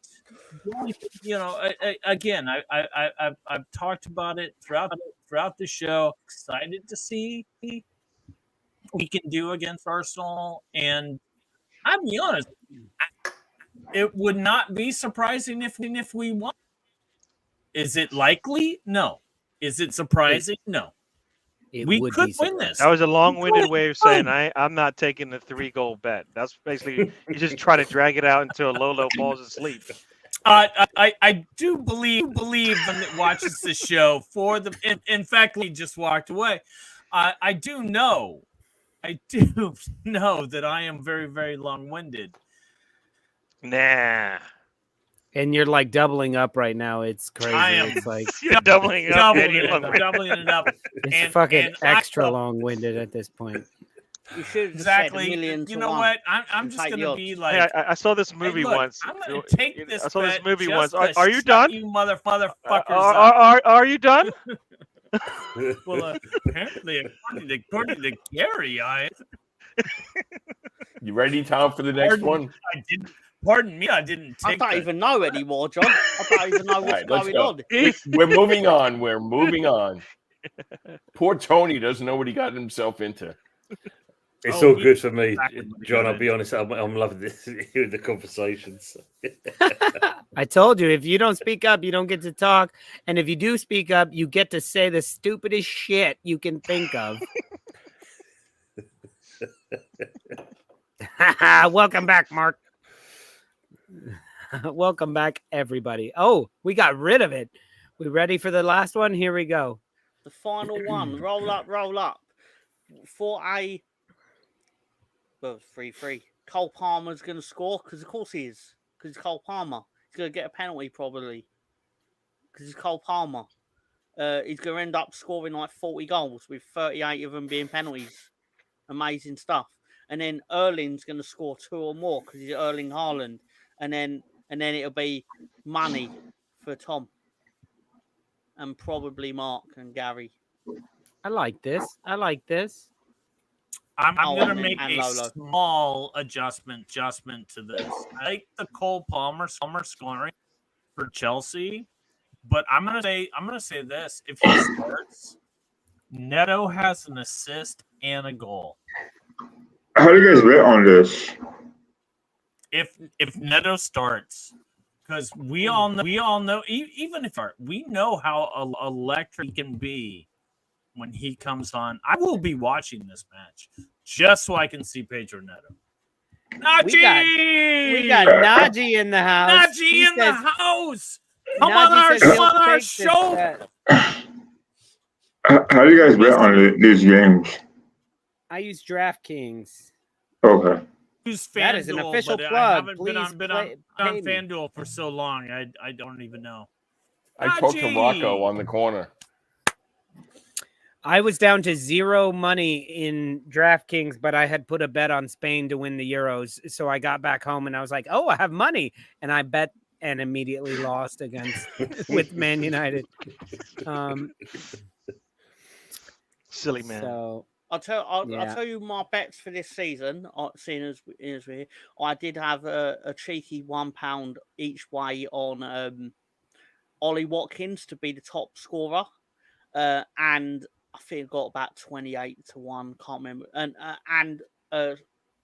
again, I've talked about it throughout the show. Excited to see what we can do against Arsenal, and I'll be honest, it would not be surprising if we won. Is it likely? No. Is it surprising? No. We could win this. That was a long-winded way of saying I'm not taking the 3-goal bet. That's basically you just try to drag it out until Lolo falls asleep. I do believe when it watches the show for the. In fact, he just walked away. I do know that I am very, very long-winded. Nah. And you're like doubling up right now. It's crazy. It's like you're doubling up. Doubling it up. It's fucking extra long-winded at this point. You should exactly. $1,000,000 You know what? I'm just gonna be like. Hey, I saw this movie once. I'm gonna take this. I saw this movie once. Are you done? You motherfuckers. Are you done? Well, apparently, according to Gary, You ready, Tom, for the next one? I didn't. Pardon me, I didn't take I don't even know anymore, John. I don't even know what's going on. We're moving on. We're moving on. Poor Tony doesn't know what he got himself into. It's all good for me, John. I'll be honest. I'm loving this, the conversations. I told you, if you don't speak up, you don't get to talk. And if you do speak up, you get to say the stupidest shit you can think of. Welcome back, Mark. Welcome back, everybody. Oh, we got rid of it. We ready for the last one? Here we go. The final one. Roll up, roll up. For a 3-3. Cole Palmer's going to score because, of course, he is. Because it's Cole Palmer. He's going to get a penalty probably. Because it's Cole Palmer. He's going to end up scoring like 40 goals with 38 of them being penalties. Amazing stuff. And then Erling's going to score 2 or more because he's Erling Haaland. And then it'll be money for Tom. And probably Mark and Gary. I like this. I'm going to make a small adjustment to this. I like the Cole Palmer scoring for Chelsea, but I'm going to say this: if he starts, Neto has an assist and a goal. How do you guys bet on this? If Neto starts, because we all know, even if we know how electric he can be when he comes on. I will be watching this match just so I can see Pedro Neto. Najee! We got Najee in the house. Najee in the house. Come on our show. How do you guys bet on these games? I use DraftKings. Okay. That is an official plug. I haven't been on FanDuel for so long. I don't even know. I talked to Rocco on the corner. I was down to 0 money in DraftKings, but I had put a bet on Spain to win the Euros. So I got back home and I was like, oh, I have money. And I bet and immediately lost against with Man United. Silly man. So I'll tell you my bets for this season. Seeing as we're here, I did have a cheeky £1 each way on Ollie Watkins to be the top scorer, and I think I got about 28 to 1. Can't remember, and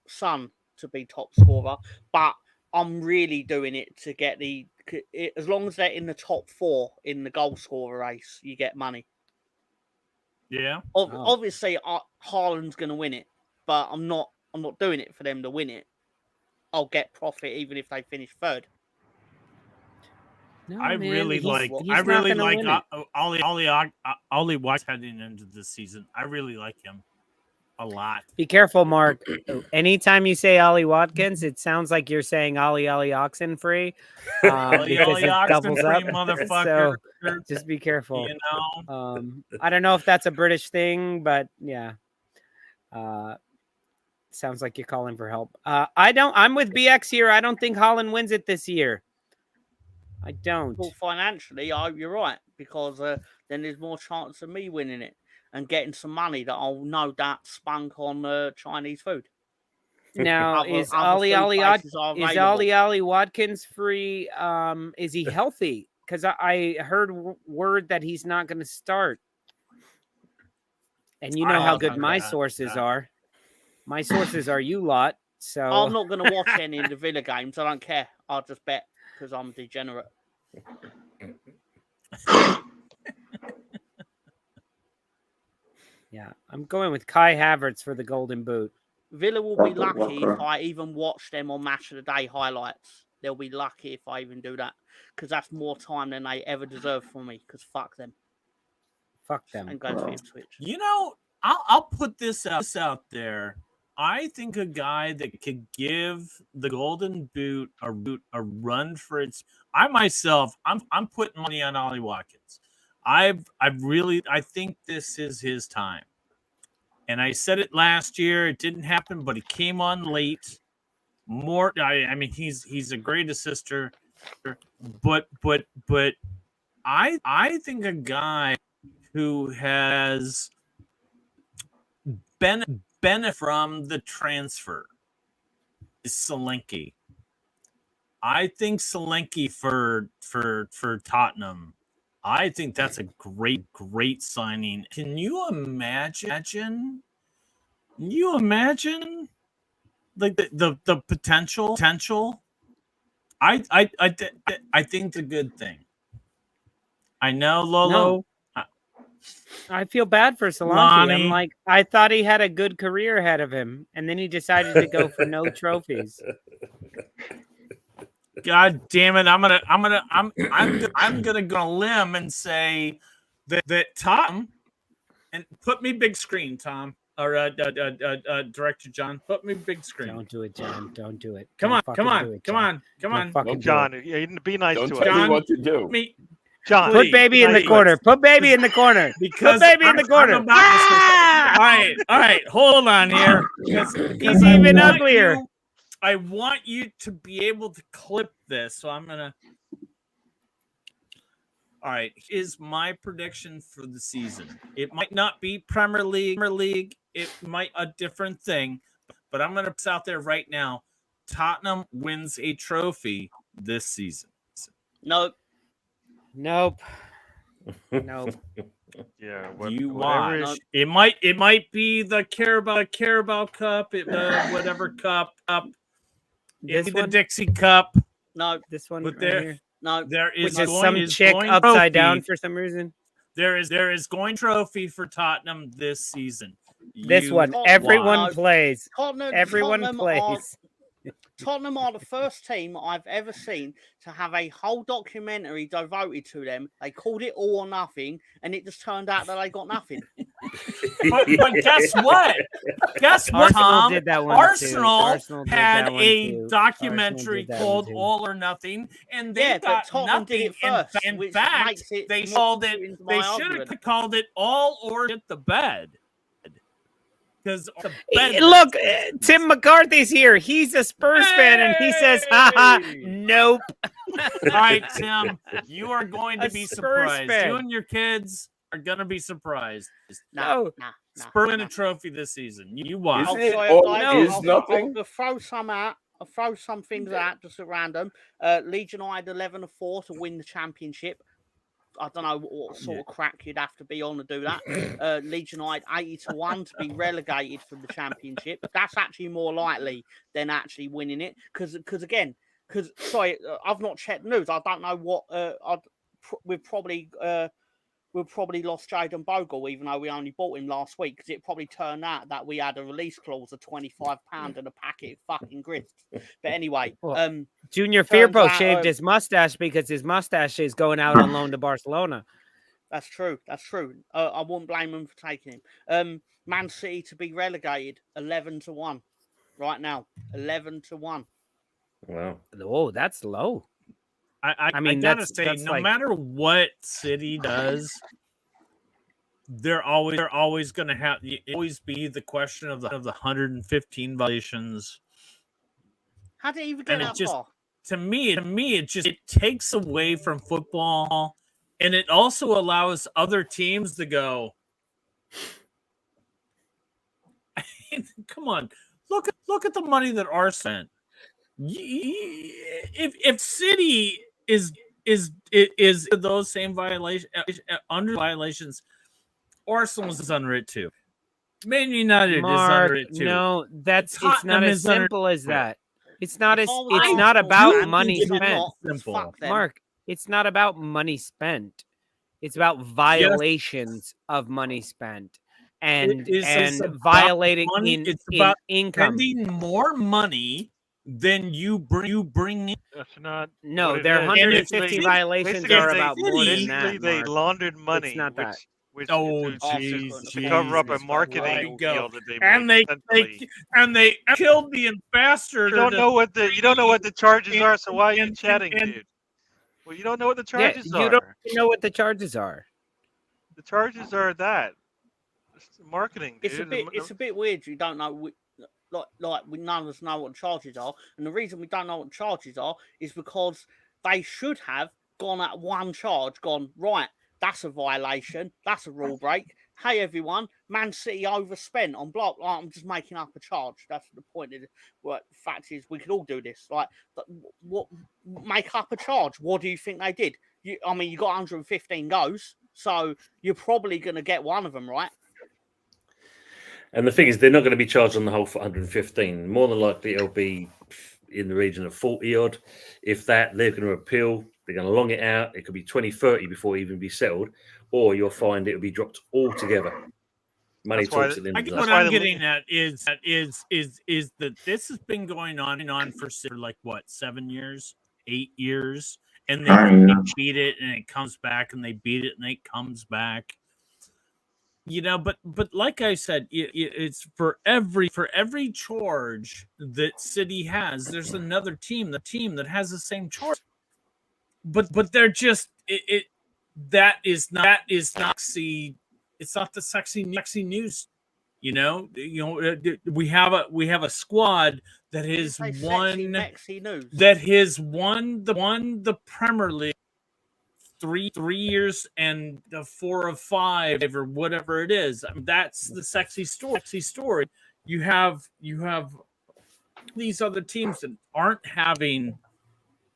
Son to be top scorer. But I'm really doing it to get as long as they're in the top 4 in the goal scorer race, you get money. Yeah. Obviously, Haaland's going to win it, but I'm not doing it for them to win it. I'll get profit even if they finish third. no, I man, really he's like not gonna win it. Ollie Watkins heading into this season. I really like him. A lot. Be careful, Mark. Anytime you say Ollie Watkins, it sounds like you're saying Ollie Ollie Oxenfree because it doubles up. Oxenfree, motherfucker. So just be careful. You know, I don't know if that's a British thing, but yeah. Sounds like you're calling for help. I'm with BX here. I don't think Holland wins it this year. I don't. Well, financially, you're right, because then there's more chance of me winning it and getting some money that I'll no doubt spunk on Chinese food. Now, is Ollie Watkins free? Is he healthy? Because I heard word that he's not going to start. And you know how good my sources are. My sources are you lot. So I'm not going to watch any of the Villa games. I don't care. I'll just bet because I'm a degenerate. Yeah, I'm going with Kai Havertz for the Golden Boot. Villa will be lucky if I even watch them on Match of the Day highlights. They'll be lucky if I even do that, because that's more time than they ever deserve from me, because fuck them. Fuck them. And go to Ipswich. You know, I'll put this out there. I think a guy that could give the Golden Boot a run for its. I'm putting money on Ollie Watkins. I think this is his time. And I said it last year. It didn't happen, but he came on late. I mean, he's a great assister, but I think a guy who has benefit from the transfer is Solanke. I think Solanke for Tottenham. I think that's a great signing. Can you imagine? Like the potential? I think it's a good thing. I know, Lolo. No. I feel bad for Solanke. Lonnie. I'm like, I thought he had a good career ahead of him, and then he decided to go for no trophies. God damn it! I'm gonna go on a limb and say that Tom, and put me big screen, Tom, or Director John, put me big screen. Don't do it, John. Don't do it. Come on. John, be nice Don't to tell us. me what to do. John, put baby in the corner. Put baby in the corner. Because put baby in the corner. All right. Hold on here. He's even uglier. I want you to be able to clip this, so I'm gonna. All right, is my prediction for the season. It might not be Premier League. It might a different thing, but I'm gonna put out there right now. Tottenham wins a trophy this season. Nope. Yeah, why? It might be the Carabao Cup, whatever cup. Maybe the Dixie Cup. No, this one. But right there is some chick upside down for some reason. There is going trophy for Tottenham this season. This one, everyone plays. Everyone plays. Tottenham are the first team I've ever seen to have a whole documentary devoted to them. They called it All or Nothing, and it just turned out that they got nothing. but guess what? Arsenal did that one Arsenal too. had a documentary called All or Nothing, and they got Tottenham nothing. did it first, In fact, they called it. They should have called it All or Hit the Bed. Because look, Tim McCarthy's here. He's a Spurs fan, and he says, "Haha, nope." All right, Tim, you are going to be surprised. Fan. You and your kids are going to be surprised. No. Spurs win a trophy this season. You watch. Nothing. I'll throw some out. I'll throw some things out just at random. Leeds United 11-4 to win the championship. I don't know what sort of crack you'd have to be on to do that. Leeds United 80-1 to be relegated from the championship. That's actually more likely than actually winning it. Because I've not checked news. I don't know what. We've probably lost Jayden Bogle, even though we only bought him last week. Because it probably turned out that we had a release clause of £25 and a packet of fucking grits. But anyway, Junior Firpo shaved his mustache because his mustache is going out on loan to Barcelona. That's true. That's true. I wouldn't blame them for taking him. Man City to be relegated 11-1 right now. 11-1. Wow. Oh, that's low. I mean, gotta that's say, no like- matter what City does, they're always going to have always be the question of the 115 violations. How did it even get And that far? To me, it takes away from football, and it also allows other teams to go, come on, look at the money that Arsenal spent. If City is those same violations under violations, Arsenal is under it too. Man United Mark, is under it too. no, it's Tottenham not as is under simple as it. that. It's not If as I was it's Arsenal not about fan, money which I'm spent. not, Simple. fuck them. Mark, it's not about money spent. It's about violations of money spent and It's about violating money. in It's about income. spending more money than you bring in. That's not. No, what it their is. 150 Basically- violations basically are they- about more than Basically, that. they Mark. laundered money, not that. which Oh, to jeez, cover up a Jesus, marketing there you go. deal that they And made. they killed the ambassador. You don't know what the charges and- are, so why are you and- chatting, and- dude? Well, you don't know what the Yeah, charges you are. don't know what the charges are. The charges are that. It's marketing, dude. It's a bit weird. You don't know. We none of us know what the charges are, and the reason we don't know what the charges are is because they should have gone at one charge, gone right. That's a violation. That's a rule break. Hey everyone, Man City overspent on block. I'm just making up a charge. That's the point. The fact is, we could all do this. Like, what? Make up a charge. What do you think they did? You got 115 goes, so you're probably going to get one of them right. And the thing is, they're not going to be charged on the whole for 115. More than likely, it'll be in the region of 40 odd. If that, they're going to appeal. They're going to long it out. It could be 20, 30 before it even be settled, or you'll find it'll be dropped altogether. Money talks at the end I of the guess day. what I'm getting at is that this has been going on for like what, 7 years, 8 years, and they beat it and it comes back, and they beat it and it comes back. But like I said, it's for every charge that City has, there's another team that has the same charge. But they're just that is not sexy. It's not the sexy news. We have a squad that has won the Premier League 3 years and 4 of 5 or whatever it is. I mean, that's the sexy story. You have these other teams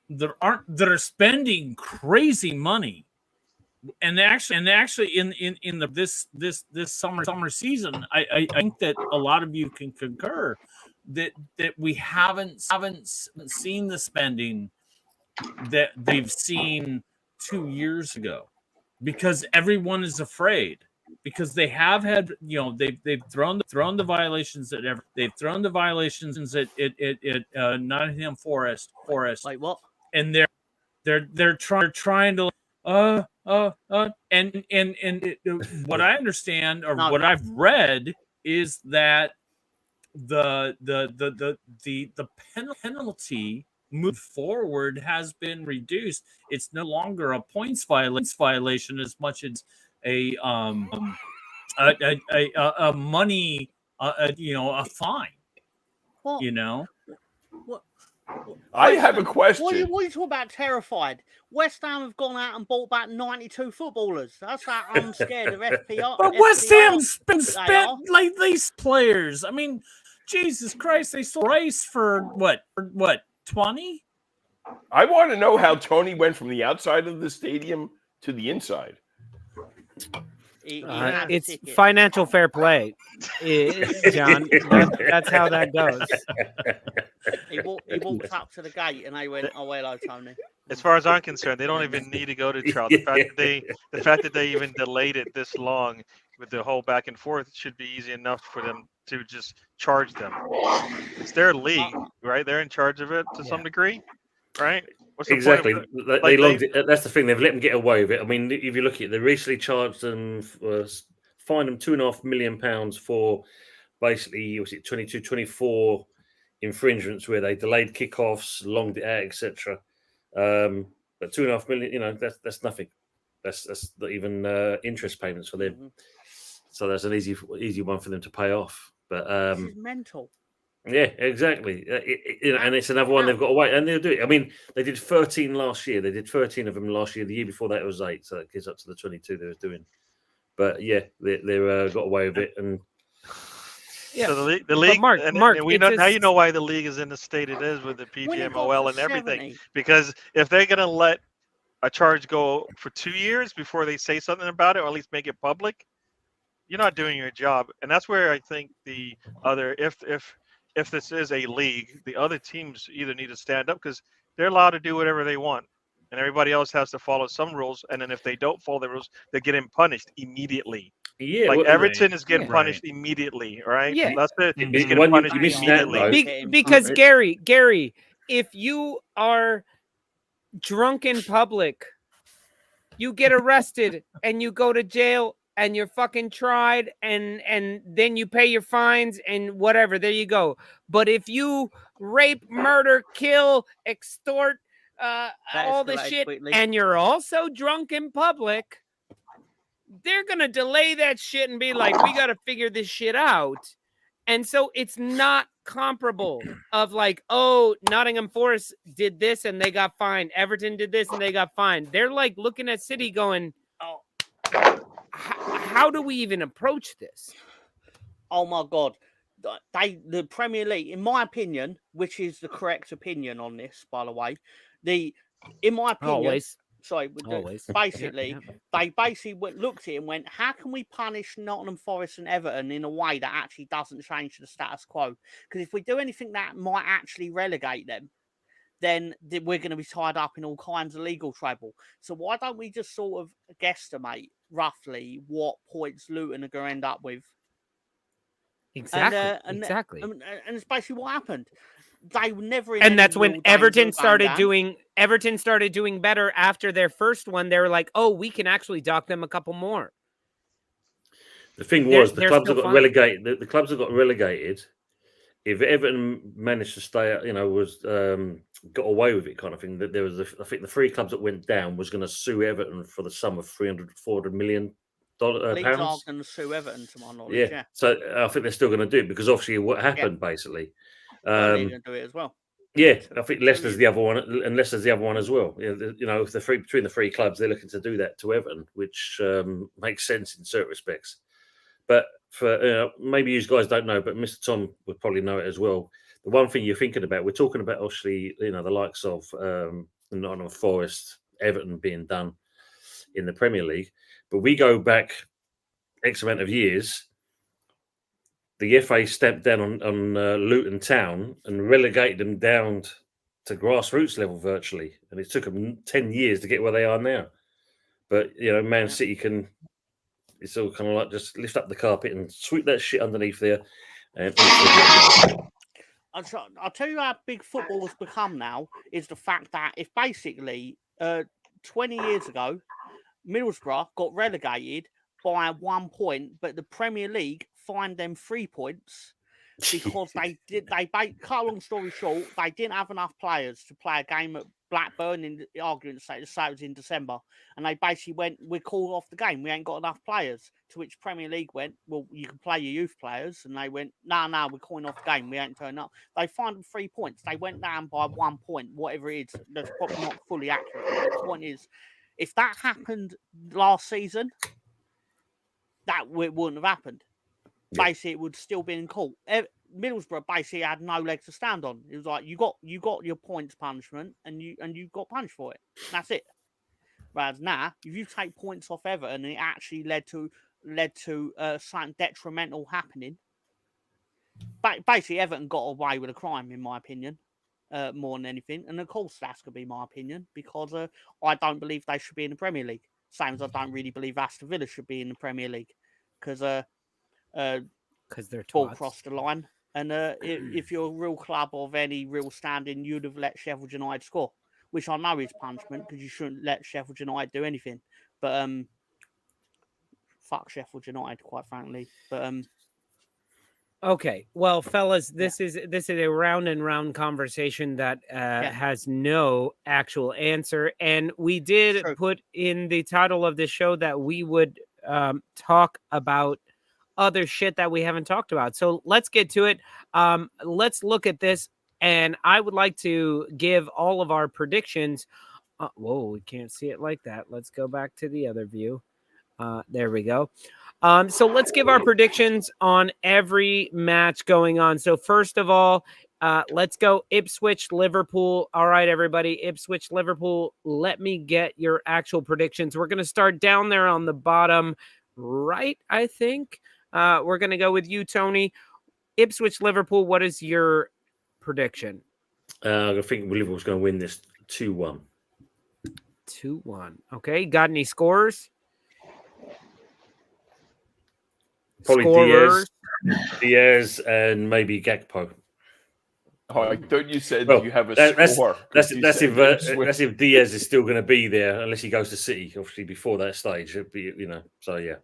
that are spending crazy money, and actually in this summer season, I think that a lot of you can concur that we haven't seen the spending that they've seen 2 years ago, because everyone is afraid, because they have had, they've thrown the violations at Nottingham Forest. Like what? And they're trying to what I understand, or what I've read, is that the penalty moved forward has been reduced. It's no longer a points violation as much as a money, a fine. What? What? I have a question. What are you talking about? Terrified? West Ham have gone out and bought back 92 footballers. That's how I'm scared of FPR. But West Ham's spent like these players. I mean, Jesus Christ, they sold Rice for what 20? I want to know how Tony went from the outside of the stadium to the inside. It's financial fair play, John. That's how that goes. He walked up to the gate and they went, "Oh, hello, Tony." As far as I'm concerned, they don't even need to go to trial. The fact that they even delayed it this long with the whole back and forth should be easy enough for them to just charge them. It's their league, right? They're in charge of it to some degree, right? What's the Exactly. point of They logged it. That's the thing. They've let them get away with it. I mean, if you look at it, they recently charged them, fined them £2.5 million for basically, was it 22, 24 infringements where they delayed kickoffs, longed it out, etc. But £2.5 million, that's nothing. That's not even interest payments for them. So that's an easy one for them to pay off. But This is mental. yeah, exactly. And it's another one they've got away, and they'll do it. I mean, they did 13 last year. They did 13 of them last year. The year before that, it was 8. So it gives up to the 22 they was doing. But yeah, they got away with it. And yeah, so the league. Mark, and we know now. You know why the league is in the state it is with the PGMOL and everything. 70. Because if they're going to let a charge go for 2 years before they say something about it, or at least make it public, you're not doing your job. And that's where I think the other, if this is a league, the other teams either need to stand up because they're allowed to do whatever they want, and everybody else has to follow some rules. And then if they don't follow the rules, they're getting punished immediately. yeah, Like well, Everton is getting Yeah. punished immediately, right? Yeah. That's it. Mhm. He's The getting one punished you missed out, immediately. though. Because Gary, if you are drunk in public, you get arrested and you go to jail and you're fucking tried and then you pay your fines and whatever, there you go. But if you rape, murder, kill, extort, all this escalated shit, quickly. and you're also drunk in public, they're gonna delay that shit and be like, we gotta figure this shit out. And so it's not comparable of like, oh, Nottingham Forest did this and they got fined. Everton did this and they got fined. They're like looking at City going, oh, how do we even approach this? Oh my God. The Premier League, in my opinion, which is the correct opinion on this, by the way, in my opinion, Always. Always. Basically, they basically looked at it and went, how can we punish Nottingham Forest and Everton in a way that actually doesn't change the status quo? Because if we do anything that might actually relegate them, then we're going to be tied up in all kinds of legal trouble. So why don't we just sort of guesstimate roughly what points Luton are going to end up with? Exactly. And it's basically what happened. They were never in and that's when Everton started doing. doing better after their first one. They were like, oh, we can actually dock them a couple more. The thing was, the clubs that got relegated. The clubs that got relegated. If Everton managed to stay, got away with it, kind of thing. That there was, I think, the 3 clubs that went down was going to sue Everton for the sum of $400 million. Leeds are pounds. going to sue Everton, to my knowledge. Yeah. So I think they're still going to do it because obviously what happened basically. They're going to do it as well. Yeah, I think Leicester's the other one, and Leicester's the other one as well. If between the 3 clubs, they're looking to do that to Everton, which makes sense in certain respects. But for maybe you guys don't know, but Mr. Tom would probably know it as well. The one thing you're thinking about, we're talking about obviously, the likes of Nottingham Forest, Everton being done in the Premier League, but we go back X amount of years. The FA stepped down on Luton Town and relegated them down to grassroots level virtually, and it took them 10 years to get where they are now. But Man City can. It's all kind of like just lift up the carpet and sweep that shit underneath there. And I'll tell you how big football has become now is the fact that if basically 20 years ago, Middlesbrough got relegated by 1 point, but the Premier League fined them 3 points because cut a long story short, they didn't have enough players to play a game at Blackburn. In the argument, say it was in December, and they basically went, "We're called off the game. We ain't got enough players." To which Premier League went, "Well, you can play your youth players," and they went, "No, we're calling off the game. We ain't turning up." They fined them 3 points. They went down by 1 point, whatever it is. That's probably not fully accurate. But the point is, if that happened last season, that wouldn't have happened. Basically, it would still be in court. Middlesbrough basically had no legs to stand on. It was like you got your points punishment, and you got punished for it. That's it. Whereas now, if you take points off Everton, and it actually led to something detrimental happening. Basically, Everton got away with a crime, in my opinion, more than anything. And of course, that's gonna be my opinion because I don't believe they should be in the Premier League. Same as I don't really believe Aston Villa should be in the Premier League because they're ball twats. crossed the line. And if you're a real club of any real standing, you'd have let Sheffield United score. which I know is punishment because you shouldn't let Sheffield United do anything. But fuck Sheffield United, quite frankly. But Okay, well, fellas, this is a round and round conversation that has no actual answer, and we did put in the title of the show that we would talk about other shit that we haven't talked about. So let's get to it. Let's look at this, and I would like to give all of our predictions. Whoa, we can't see it like that. Let's go back to the other view. There we go. So let's give our predictions on every match going on. So first of all, let's go Ipswich, Liverpool. All right, everybody, Ipswich, Liverpool. Let me get your actual predictions. We're going to start down there on the bottom right, I think. We're going to go with you, Tony. Ipswich, Liverpool, what is your prediction? I think Liverpool's going to win this 2-1. 2-1. Okay, got any scores? Probably Diaz and maybe Gakpo. Oh, I thought you said you have a score. That's if Diaz is still going to be there, unless he goes to City. Obviously, before that stage, it'd be, So yeah.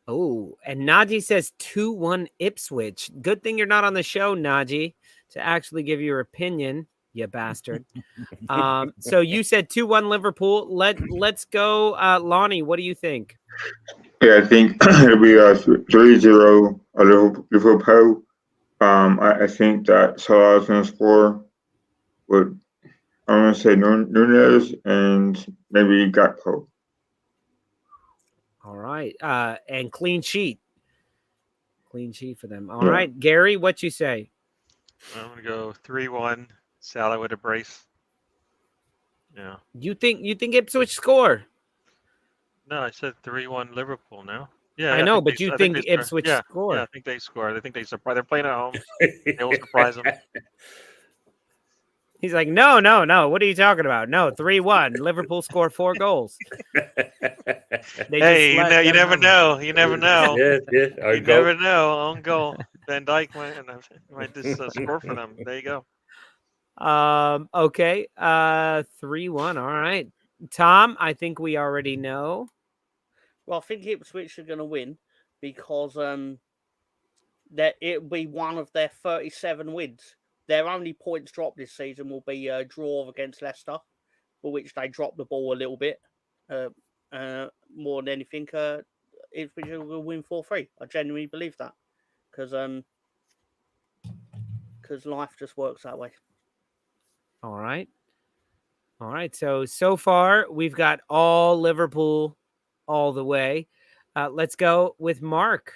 Oh, and Najee says 2-1 Ipswich. Good thing you're not on the show, Najee, to actually give your opinion, you bastard. So you said 2-1 Liverpool. Let's go, Lonnie. What do you think? Yeah, I think it'll be 3-0 Liverpool. I think that Salah's going to score with, I'm going to say Nunez and maybe Gakpo. All right. And clean sheet. Clean sheet for them. All right. Gary, what you say? I'm going to go 3-1. Salah with a brace. Yeah. You think Ipswich score? No, I said 3-1 Liverpool now. Yeah, I know, but you think Ipswich score? Yeah, I think they score. I think they surprise. They're playing at home. They will surprise them. He's like, no. What are you talking about? No, 3-1. Liverpool score 4 goals. Hey, you never know. You never know. Yeah. You never know. Own goal. Van Dijk might just score for them. There you go. Okay. 3-1. All right. Tom, I think we already know. Well, I think Ipswich are going to win because that it'll be one of their 37 wins. Their only points drop this season will be a draw against Leicester, for which they dropped the ball a little bit. More than anything, Ipswich will win 4-3. I genuinely believe that because life just works that way. All right. So far we've got all Liverpool all the way. Let's go with Mark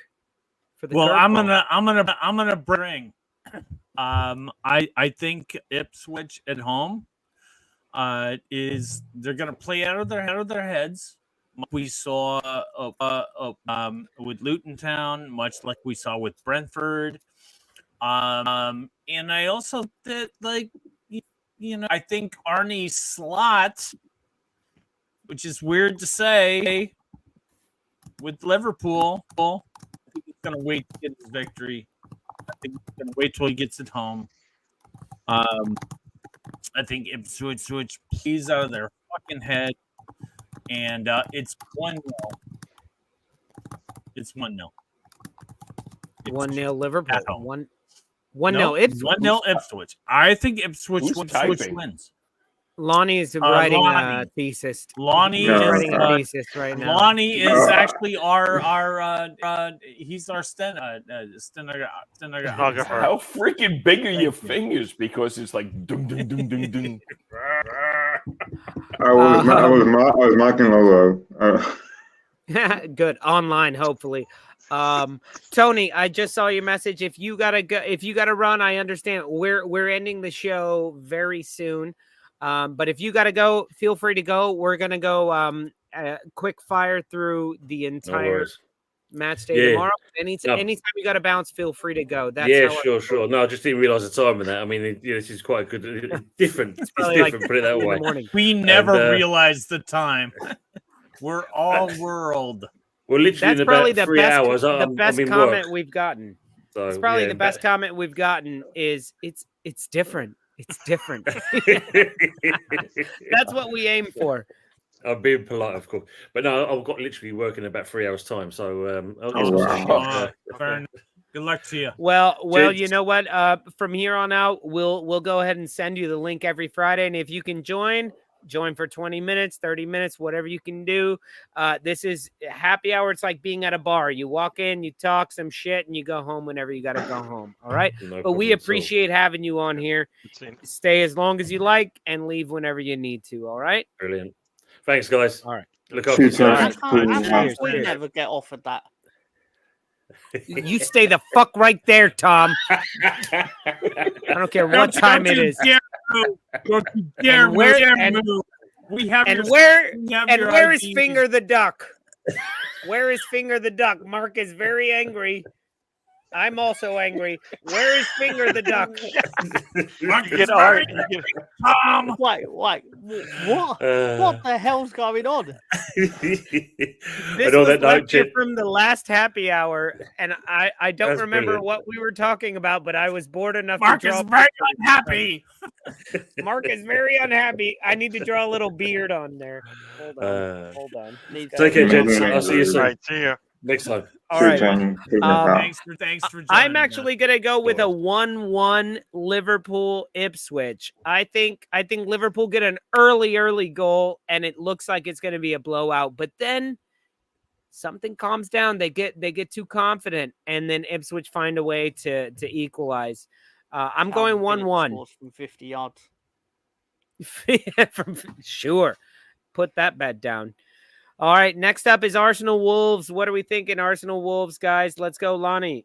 for the. Well, curveball. I'm gonna bring. I think Ipswich at home they're gonna play out of their heads. We saw with Luton Town, much like we saw with Brentford. And I also did I think Arne Slot, which is weird to say, with Liverpool, I think he's going to wait to get his victory. I think he's going to wait till he gets it home. I think Ipswich plays out of their fucking head, and it's 1-0. It's 1-0. 1-0 Liverpool. At home. 1-0 Ipswich. 1-0 Ipswich. I think Ipswich wins. Lonnie is writing a thesis. Lonnie is writing a thesis right now. Lonnie is actually our he's our stenographer. How freaking big are your fingers? Because it's like dum dum dum dum dum. I was mocking Lolo. Good online, hopefully. Tony, I just saw your message. If you gotta run, I understand. We're ending the show very soon. But if you gotta go, feel free to go. We're gonna go quick fire through the entire match day tomorrow. Anytime you gotta bounce, feel free to go. That's sure. No, I just didn't realize the time in that. I mean, this is quite good. Different. It's different. Put it that way. We never realized the time. We're all world. Well, literally, that's probably the 3 best, hours. the best comment work. we've gotten. So, it's probably the best comment we've gotten is it's different. It's different. That's what we aim for. I'm being polite, of course, but no, I've got literally working about 3 hours time, so I'll get Oh, some wow. sleep. Fair enough. Good luck to you. Well, Cheers. you know what? From here on out, we'll go ahead and send you the link every Friday, and if you can join for 20 minutes, 30 minutes, whatever you can do. This is happy hour. It's like being at a bar. You walk in, you talk some shit, and you go home whenever you got to go home. All right. No But we problem at all. appreciate having you on here. Stay as long as you like and leave whenever you need to. All right. Brilliant. Thanks, guys. All right. Look after Cheers, yourselves. guys. How Cheers, we cheers. never get offered that? You stay the fuck right there, Tom. I don't care what time it is. Don't you dare And where- dare and- move. We have And your- where we have and your where is IDs. Finger the Duck? Where is Finger the Duck? Mark is very angry. I'm also angry. Where is Finger the Duck? Mark You is get art. very- You get, Wait, what? What the hell's going on? This And on was that note, left here Jed, from the last happy hour, and I don't That's remember brilliant. what we were talking about, but I was bored enough Mark to is draw. very unhappy. Mark is very unhappy. I need to draw a little beard on there. Hold on. Hold on. take care, gents. I'll see you all soon right, see you. next time. All Cheers, right. Johnny. Take Um, care, pal. Thanks for joining. I'm us. actually gonna go with a 1-1 Liverpool Ipswich. I think Liverpool get an early goal, and it looks like it's gonna be a blowout. But then something calms down. They get too confident, and then Ipswich find a way to equalize. I'm going Calvin Phillips 1-1. scores from 50 yards. Sure, put that bet down. All right, next up is Arsenal Wolves. What are we thinking, Arsenal Wolves, guys? Let's go, Lonnie.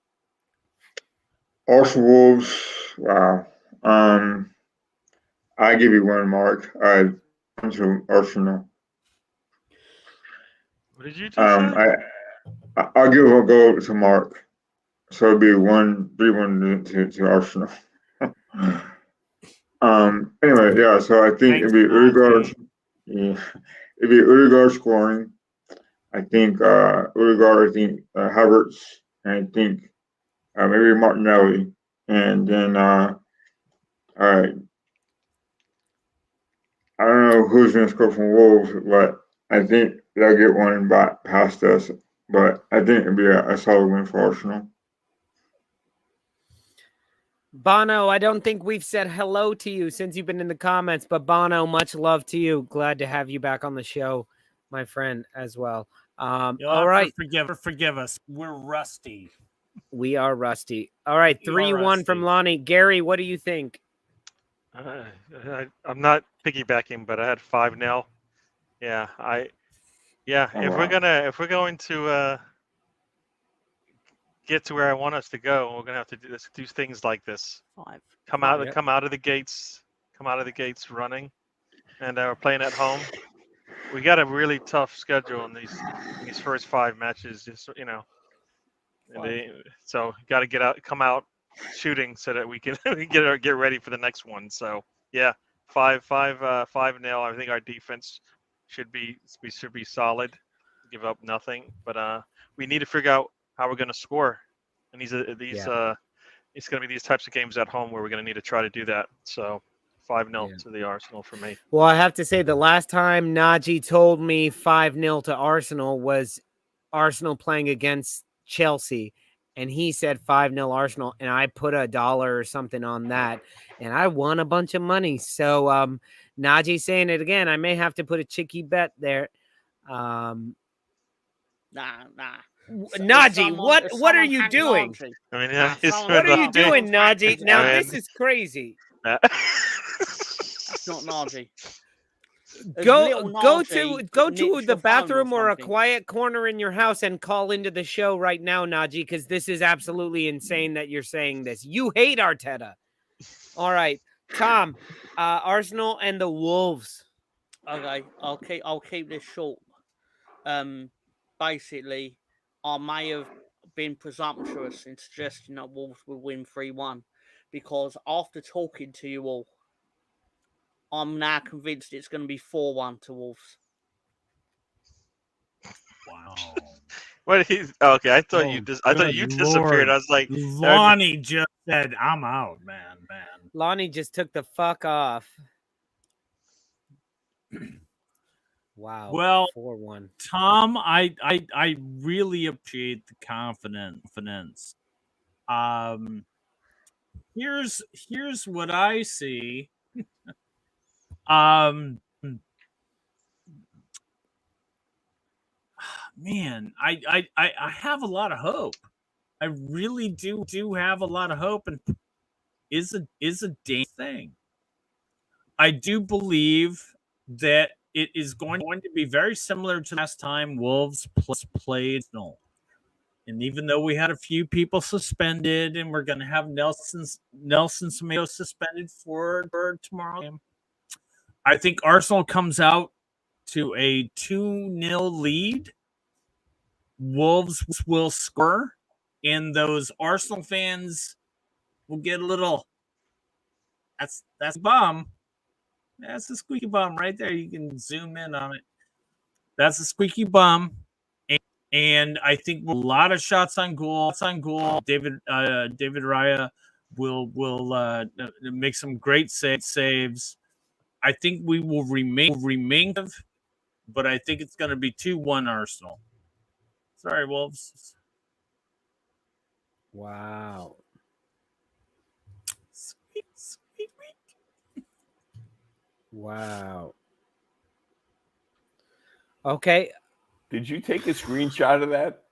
Arsenal Wolves. Wow. I give you one, Mark. I'm to Arsenal. What did you just say? I'll give a goal to Mark. So it'll be 3-1 to Arsenal. Anyway, yeah. So I think it'd be Odegaard. Yeah, it'd be Odegaard scoring. I think Odegaard. I think Havertz. And I think maybe Martinelli. And then all right. I don't know who's going to score from Wolves, but I think they'll get one back past us. But I think it'd be a solid win for Arsenal. Bono, I don't think we've said hello to you since you've been in the comments, but Bono, much love to you. Glad to have you back on the show, my friend, as well. You'll All have right. to forgive us. We're rusty. We are rusty. All right. We are 3-1 from rusty. Lonnie. Gary, what do you think? I'm not piggybacking, but I had 5-0. Yeah, if we're going to get to where I want us to go, we're gonna have to do things like this. 5. Come out of the gates running, and we're playing at home. We got a really tough schedule in these first 5 matches. Just so got to come out shooting so that we can get ready for the next one. So yeah, 5-0. I think our defense should be solid, give up nothing, but we need to figure out how we're going to score. And it's going to be these types of games at home where we're going to need to try to do that. So 5-0 to the Arsenal for me. Well, I have to say the last time Najee told me 5-0 to Arsenal was Arsenal playing against Chelsea. And he said 5-0 Arsenal. And I put $1 or something on that. And I won a bunch of money. So Najee saying it again. I may have to put a cheeky bet there. Nah. Najee, what are you doing? I mean, yeah, What are you doing, Najee? Now this is crazy. That's not Najee. Go to the bathroom or a quiet corner in your house and call into the show right now, Najee, because this is absolutely insane that you're saying this. You hate Arteta. All right, Tom, Arsenal and the Wolves. Okay, I'll keep this short. Basically, I may have been presumptuous in suggesting that Wolves will win 3-1 because after talking to you all, I'm now convinced it's going to be 4-1 to Wolves. Wow. What he's okay? I thought Oh, you I thought you good disappeared. Lord. I was like, Lonnie just said, "I'm out, man." Lonnie just took the fuck off. Wow. Well, 4-1. Tom, I really appreciate the confidence. Here's what I see. Man, I have a lot of hope. I really do have a lot of hope, and is a damn thing. I do believe that it is going to be very similar to last time Wolves played. And even though we had a few people suspended, and we're going to have Nelson Semedo suspended for tomorrow game, I think Arsenal comes out to a 2-0 lead. Wolves will score, and those Arsenal fans will get a little. That's a bum. That's a squeaky bum right there. You can zoom in on it. That's a squeaky bum. And I think a lot of shots on goal. David Raya will make some great saves. I think we will remain, but I think it's going to be 2-1 Arsenal. Sorry, Wolves. Wow. Sweet. Wow. Okay. Did you take a screenshot of that?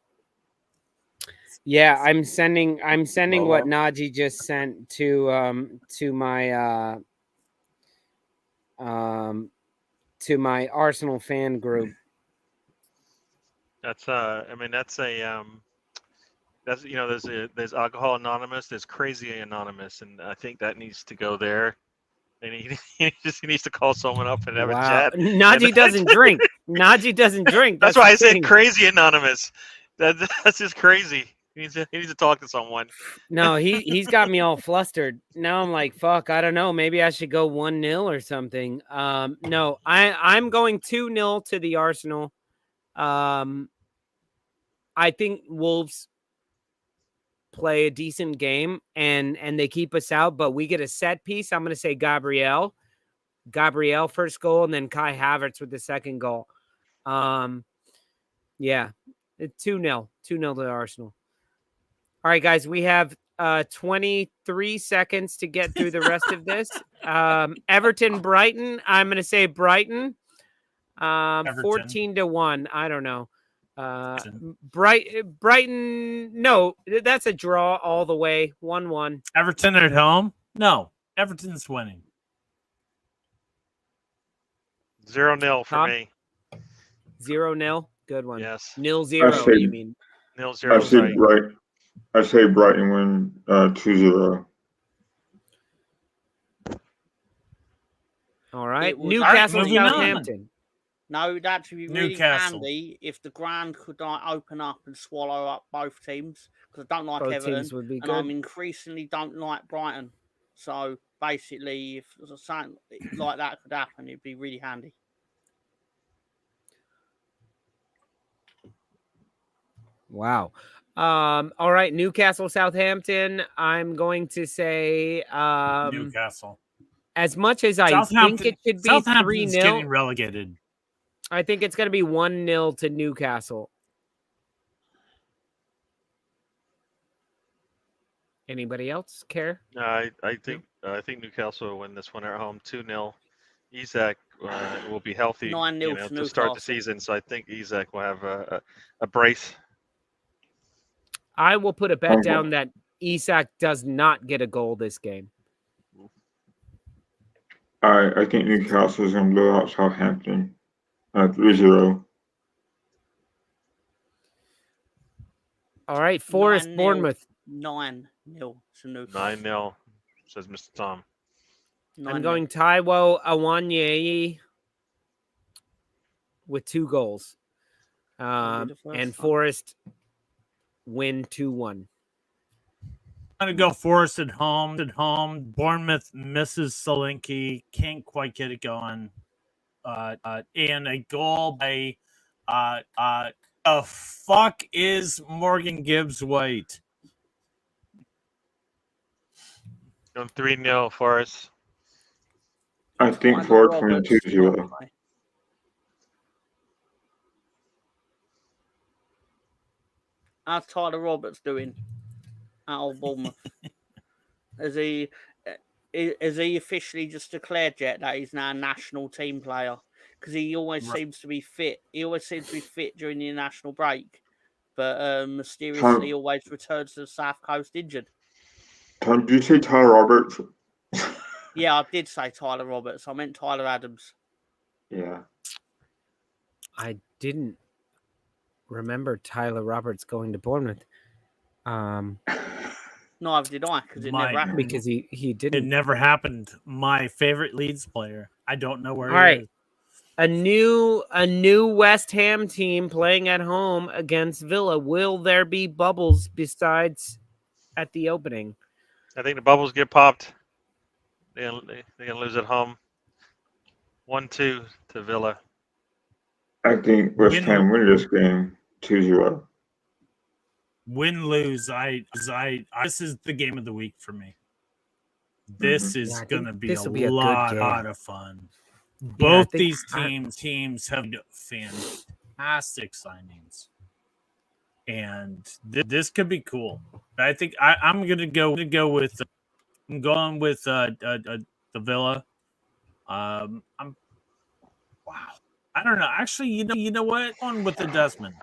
Yeah, I'm sending Lolo? what Najee just sent to my Arsenal fan group. that's I mean that's there's Alcohol Anonymous, there's Crazy Anonymous, and I think that needs to go there. And he needs to call someone up and have a Wow. chat. Najee doesn't drink. Najee doesn't drink. That's why I the said thing. Crazy Anonymous. That's just crazy. He needs to talk to someone. No, he's got me all flustered. Now I'm like, fuck, I don't know. Maybe I should go 1-0 or something. No, I'm going 2-0 to the Arsenal. I think Wolves play a decent game and they keep us out, but we get a set piece. I'm going to say Gabriel first goal, and then Kai Havertz with the second goal. Yeah, 2-0 to Arsenal. All right, guys, we have 23 seconds to get through the rest of this. Everton, Brighton. I'm going to say Brighton. 14-1. I don't know. Brighton. No, that's a draw all the way. 1-1. Everton at home? No, Everton's winning. 0-0 for Tom? me. 0-0. Good one. Yes. 0-0. You mean? 0-0. Right. I say Brighton win 2-0. All right. was Newcastle, moving on. Southampton. No, it'd actually be really Newcastle. handy if the ground could open up and swallow up both teams, because I don't like Both Everton, teams would be and I'm good. increasingly don't like Brighton. So basically, if something like that could happen, it'd be really handy. Wow. All right. Newcastle, Southampton. I'm going to say Newcastle. as much as I think it should be Southampton's 3-0, getting relegated. I think it's going to be 1-0 to Newcastle. Anybody else care? I think Newcastle will win this one at home 2-0. Isak will be healthy 9-0 to start the season, so I think Isak will have a brace. I will put a bet down that Isak does not get a goal this game. I think Newcastle is going to blow out Southampton 3-0. All right, Forest, 9-0. Bournemouth. 9-0 to Newcastle. 9-0, says Mr. Tom. I'm going Taiwo Awoniyi with 2 goals. And Forest win 2-1. I'm going to go Forest at home. Bournemouth misses Solanke. Can't quite get it going. And a goal by The fuck is Morgan Gibbs White? Going 3-0 for us. I think Tyler Ford Roberts, 22-0. okay. How's Tyler Roberts doing at Old Bournemouth? Has he officially just declared yet that he's now a national team player? Because he always seems to be fit. He always seems to be fit during the national break, but mysteriously always returns to the South Coast injured. Did you say Tyler Roberts? Yeah, I did say Tyler Roberts. I meant Tyler Adams. Yeah. I didn't remember Tyler Roberts going to Bournemouth. Neither did I, because it never happened. Because he It didn't. never happened. My favorite Leeds player. I don't know where All he right. is. A new West Ham team playing at home against Villa. Will there be bubbles besides at the opening? I think the bubbles get popped. They're gonna lose at home. 1-2 to Villa. I think West Ham win this game 2-0. Win, lose. This is the game of the week for me. This is gonna be a lot of fun. Both these teams have fantastic signings, and this could be cool. I think I'm gonna go with. I'm going with the Villa. Wow. I don't know. Actually, you know what? I'm going with the Desmond.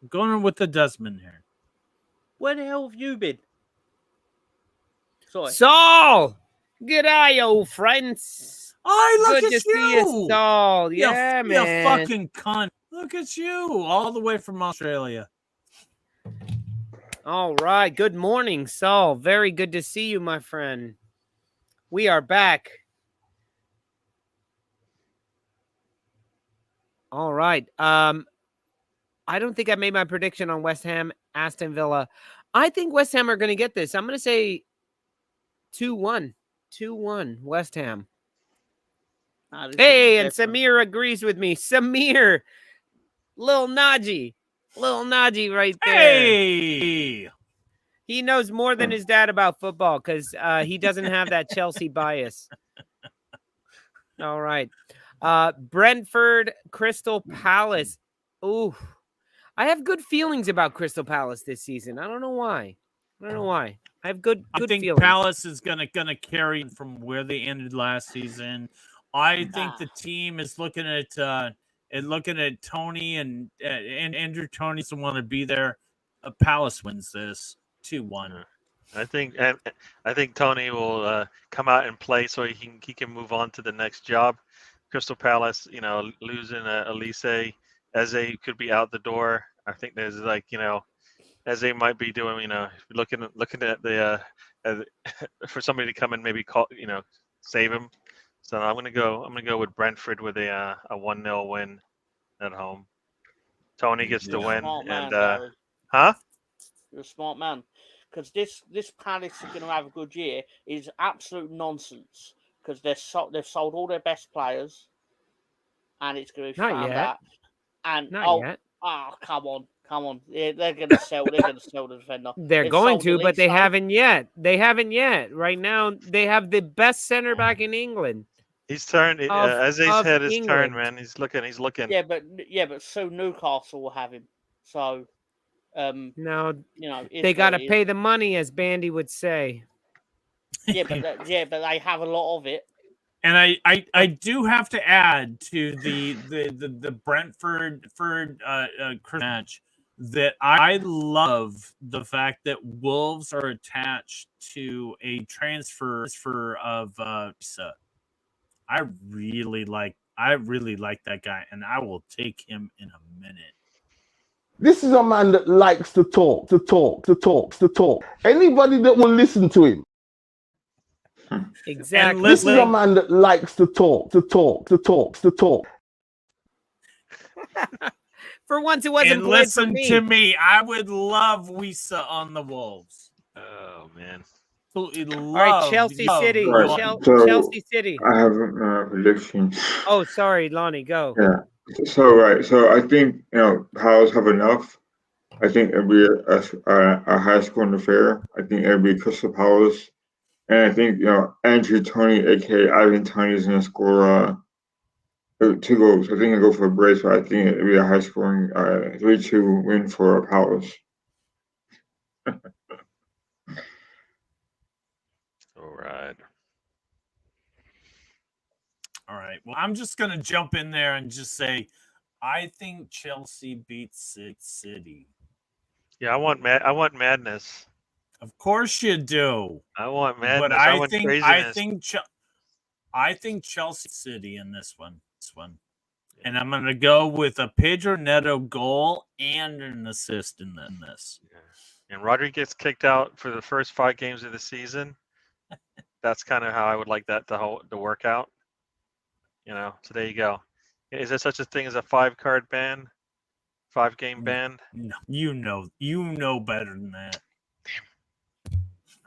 I'm going with the Desmond here. Where the hell have you been? Sorry. Saul! G'day, old friends. Look Good at to see you, Saul. Yeah, man. You fucking cunt. Look at you. All the way from Australia. All right. Good morning, Saul. Very good to see you, my friend. We are back. All right. I don't think I made my prediction on West Ham, Aston Villa. I think West Ham are going to get this. I'm going to say 2-1. 2-1 West Ham. Hey, and Samir agrees with me. Samir. Lil Najee right there. Hey! He knows more than his dad about football because he doesn't have that Chelsea bias. All right. Brentford, Crystal Palace. Ooh, I have good feelings about Crystal Palace this season. I don't know why. I have good think feelings. Palace is gonna carry from where they ended last season. I think the team is looking at Tony and Andrew Tony's the one to be there. Palace wins this 2-1. I think Tony will come out and play so he can move on to the next job. Crystal Palace, losing Elise, Eze could be out the door. I think there's Eze might be doing, looking at the for somebody to come and maybe call, save him. So I'm gonna go with Brentford with a 1-0 win at home. Tony gets the win, and huh? You're a smart man, because this Palace is going to have a good year is absolute nonsense. Because they've sold all their best players, and it's going to be found out. And Not yet. Oh, come on! Yeah, they're going to sell. They're going to sell the defender. They're going to, but they haven't yet. Right now, they have the best center back in England. He's turned. Eze's head is turned, man. He's looking. Yeah, but so Newcastle will have him. So, no, they got to pay the money, as Bandy would say. Yeah, but they have a lot of it. And I do have to add to the Brentford match that I love the fact that Wolves are attached to a transfer of Issa. I really like that guy, and I will take him in a minute. This is a man that likes to talk. Anybody that will listen to him. Exactly. This is a man that likes to talk. For once, it wasn't. And listen to me. I would love Wisa on the Wolves. Oh man. All right, Chelsea City. Right, Chelsea City. I have a prediction. Oh, sorry, Lonnie. Go. Yeah. So I think Palace have enough. I think it'll be a high scoring affair. I think it'll be Crystal Palace, and I think Andrew Tony, aka Ivan Tony, is gonna score 2 goals. I think I'll go for a brace, but I think it'll be a high scoring 3-2 win for Palace. All right. All right. Well, I'm just going to jump in there and just say, I think Chelsea beats City. Yeah, I want madness. Of course you do. I want madness. But I want craziness. I think Chelsea City in this one. And I'm going to go with a Pedro Neto goal and an assist in this. Yeah. And Rodri gets kicked out for the first 5 games of the season. That's kind of how I would like that to work out. So there you go. Is there such a thing as a 5-card ban? 5-game ban? No, you know better than that.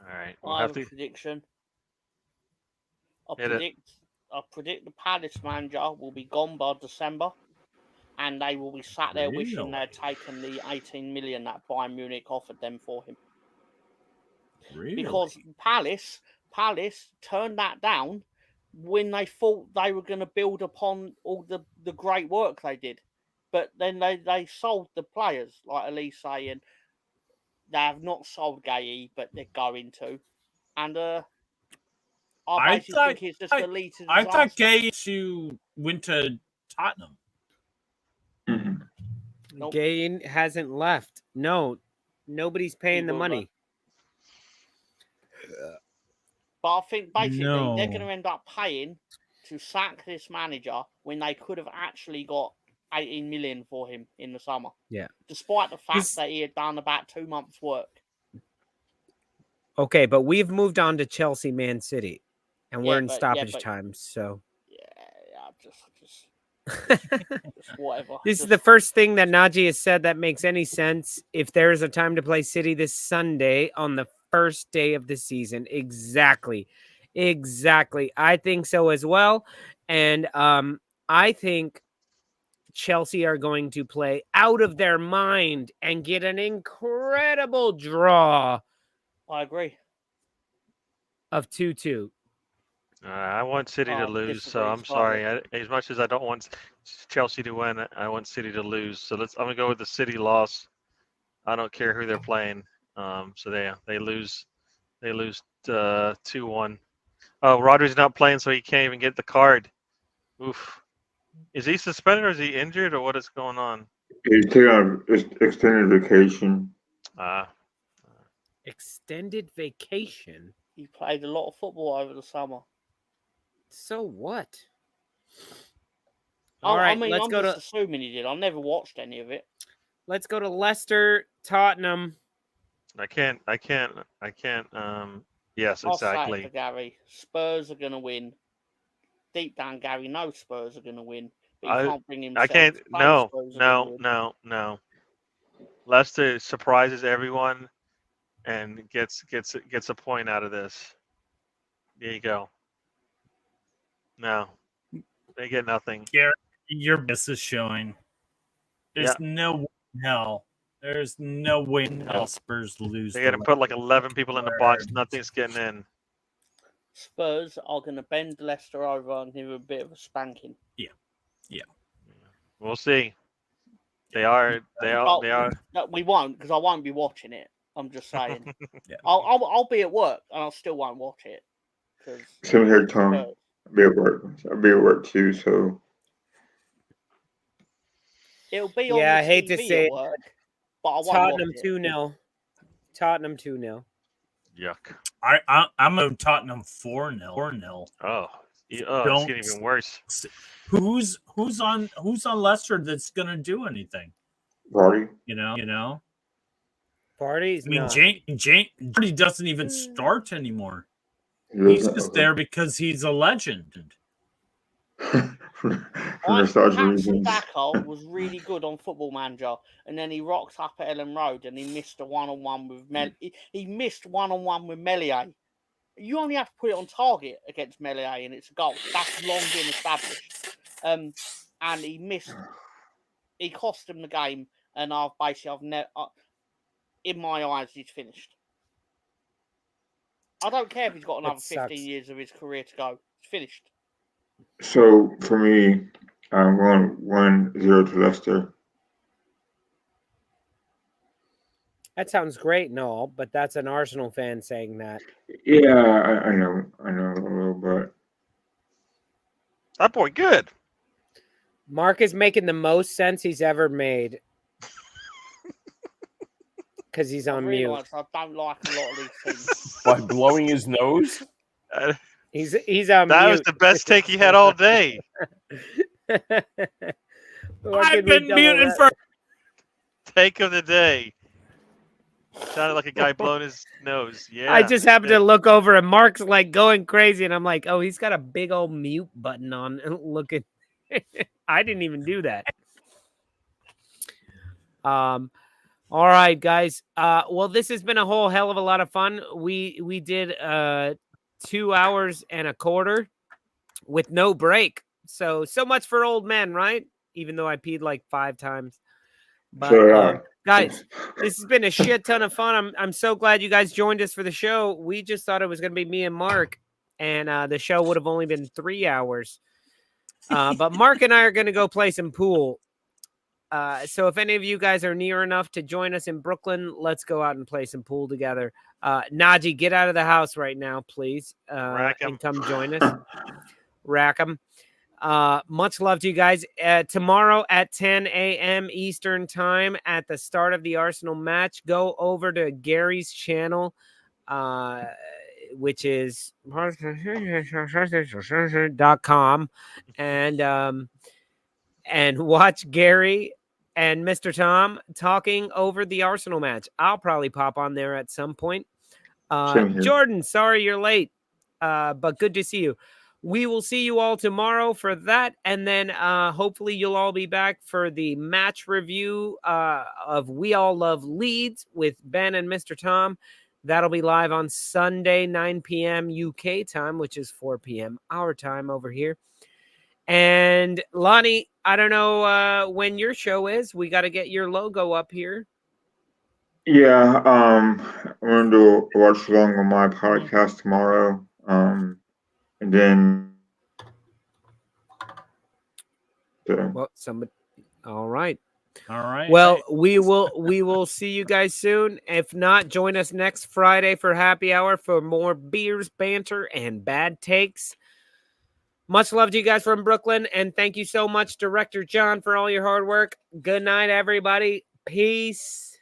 All right. I have a prediction. I predict the Palace manager will be gone by December, and they will be sat there wishing they'd taken the 18 million that Bayern Munich offered them for him. Really? Because Palace turned that down when they thought they were going to build upon all the great work they did. But then they sold the players, like Elise saying, they have not sold Gay, but they're going to. And I think it's just elite. I thought Gay went to Tottenham. Mm-hmm. Nope. Gay hasn't left. No, nobody's paying the money. But I think basically they're going to end up paying to sack this manager when they could have actually got 18 million for him in the summer. Yeah. Despite the fact that he had done about 2 months' work. Okay, but we've moved on to Chelsea, Man City, and we're in stoppage time. So just whatever. This is the first thing that Najee has said that makes any sense. If there is a time to play City this Sunday on the first day of the season, exactly. I think so as well, and I think Chelsea are going to play out of their mind and get an incredible draw. I agree. Of 2-2. I want City to lose, so I'm sorry. As much as I don't want Chelsea to win, I want City to lose. So I'm gonna go with the City loss. I don't care who they're playing. So they lose 2-1. Oh, Rodri's not playing, so he can't even get the card. Oof. Is he suspended or is he injured or what is going on? He's taking on extended vacation. Extended vacation? He played a lot of football over the summer. So what? All right, let's go to assuming he did. I've never watched any of it. Let's go to Leicester, Tottenham. I can't. Yes, I'll exactly. say it for Gary. Spurs are going to win. Deep down, Gary knows Spurs are going to win, but he can't bring himself. I can't. To No. Leicester surprises everyone and gets a point out of this. There you go. No, they get nothing. Gary, your bias is showing. There's no way in hell. There's no way in hell Spurs lose. They got to put like 11 people in the box. Nothing's getting in. Spurs are going to bend Leicester over and give a bit of a spanking. Yeah. We'll see. They are. No, we won't, because I won't be watching it. I'm just saying. I'll be at work and I still won't watch it. Same here, Tom. I'll be at work too, so. It'll be on I the hate TV to say at work, but I won't Tottenham watch it. 2-0. Tottenham 2-0. Yuck. I'm a Tottenham 4-0. Oh, it's getting even worse. Who's on Leicester that's gonna do anything? Vardy. You know. Vardy's. I mean, Vardy doesn't even start anymore. He's just there because he's a legend. Saka was really good on Football Manager, and then he rocked up at Ellen Road and he missed a one-on-one with he missed one-on-one with Melier. You only have to put it on target against Melier and it's a goal. That's long been established. And and he missed. He cost him the game, and I've never. In my eyes, he's finished. I don't care if he's got another 15 years of his career to go. It's finished. So for me, I'm going 1-0 to Leicester. That sounds great and all, but that's an Arsenal fan saying that. Yeah, I know a little bit. That boy good. Mark is making the most sense he's ever made. Because he's on mute. I don't like a lot of these things. By blowing his nose? He's on mute. That was the best take he had all day. I've been muted for take of the day. Sounded like a guy blowing his nose. Yeah. I just happened to look over and Mark's like going crazy, and I'm like, oh, he's got a big old mute button on. Looking, I didn't even do that. All right, guys. Well, this has been a whole hell of a lot of fun. We did 2 hours and a quarter with no break. So much for old men, right? Even though I peed like 5 times. But guys, this has been a shit ton of fun. I'm so glad you guys joined us for the show. We just thought it was going to be me and Mark, and the show would have only been 3 hours. But Mark and I are going to go play some pool. So if any of you guys are near enough to join us in Brooklyn, let's go out and play some pool together. Najee, get out of the house right now, please, and come join us. Rackham. Much love to you guys. Tomorrow at 10 a.m. Eastern time at the start of the Arsenal match, go over to Gary's channel, which is .com, and watch Gary and Mr. Tom talking over the Arsenal match. I'll probably pop on there at some point. Jordan, sorry you're late, but good to see you. We will see you all tomorrow for that, and then hopefully you'll all be back for the match review of We All Love Leeds with Ben and Mr. Tom. That'll be live on Sunday, 9 p.m. UK time, which is 4 p.m. our time over here. And Lonnie, I don't know when your show is. We got to get your logo up here. Yeah, I'm going to do a watch along on my podcast tomorrow. And then well, somebody. All right. All right. Well, we will see you guys soon. If not, join us next Friday for happy hour for more beers, banter, and bad takes. Much love to you guys from Brooklyn, and thank you so much, Director John, for all your hard work. Good night, everybody. Peace.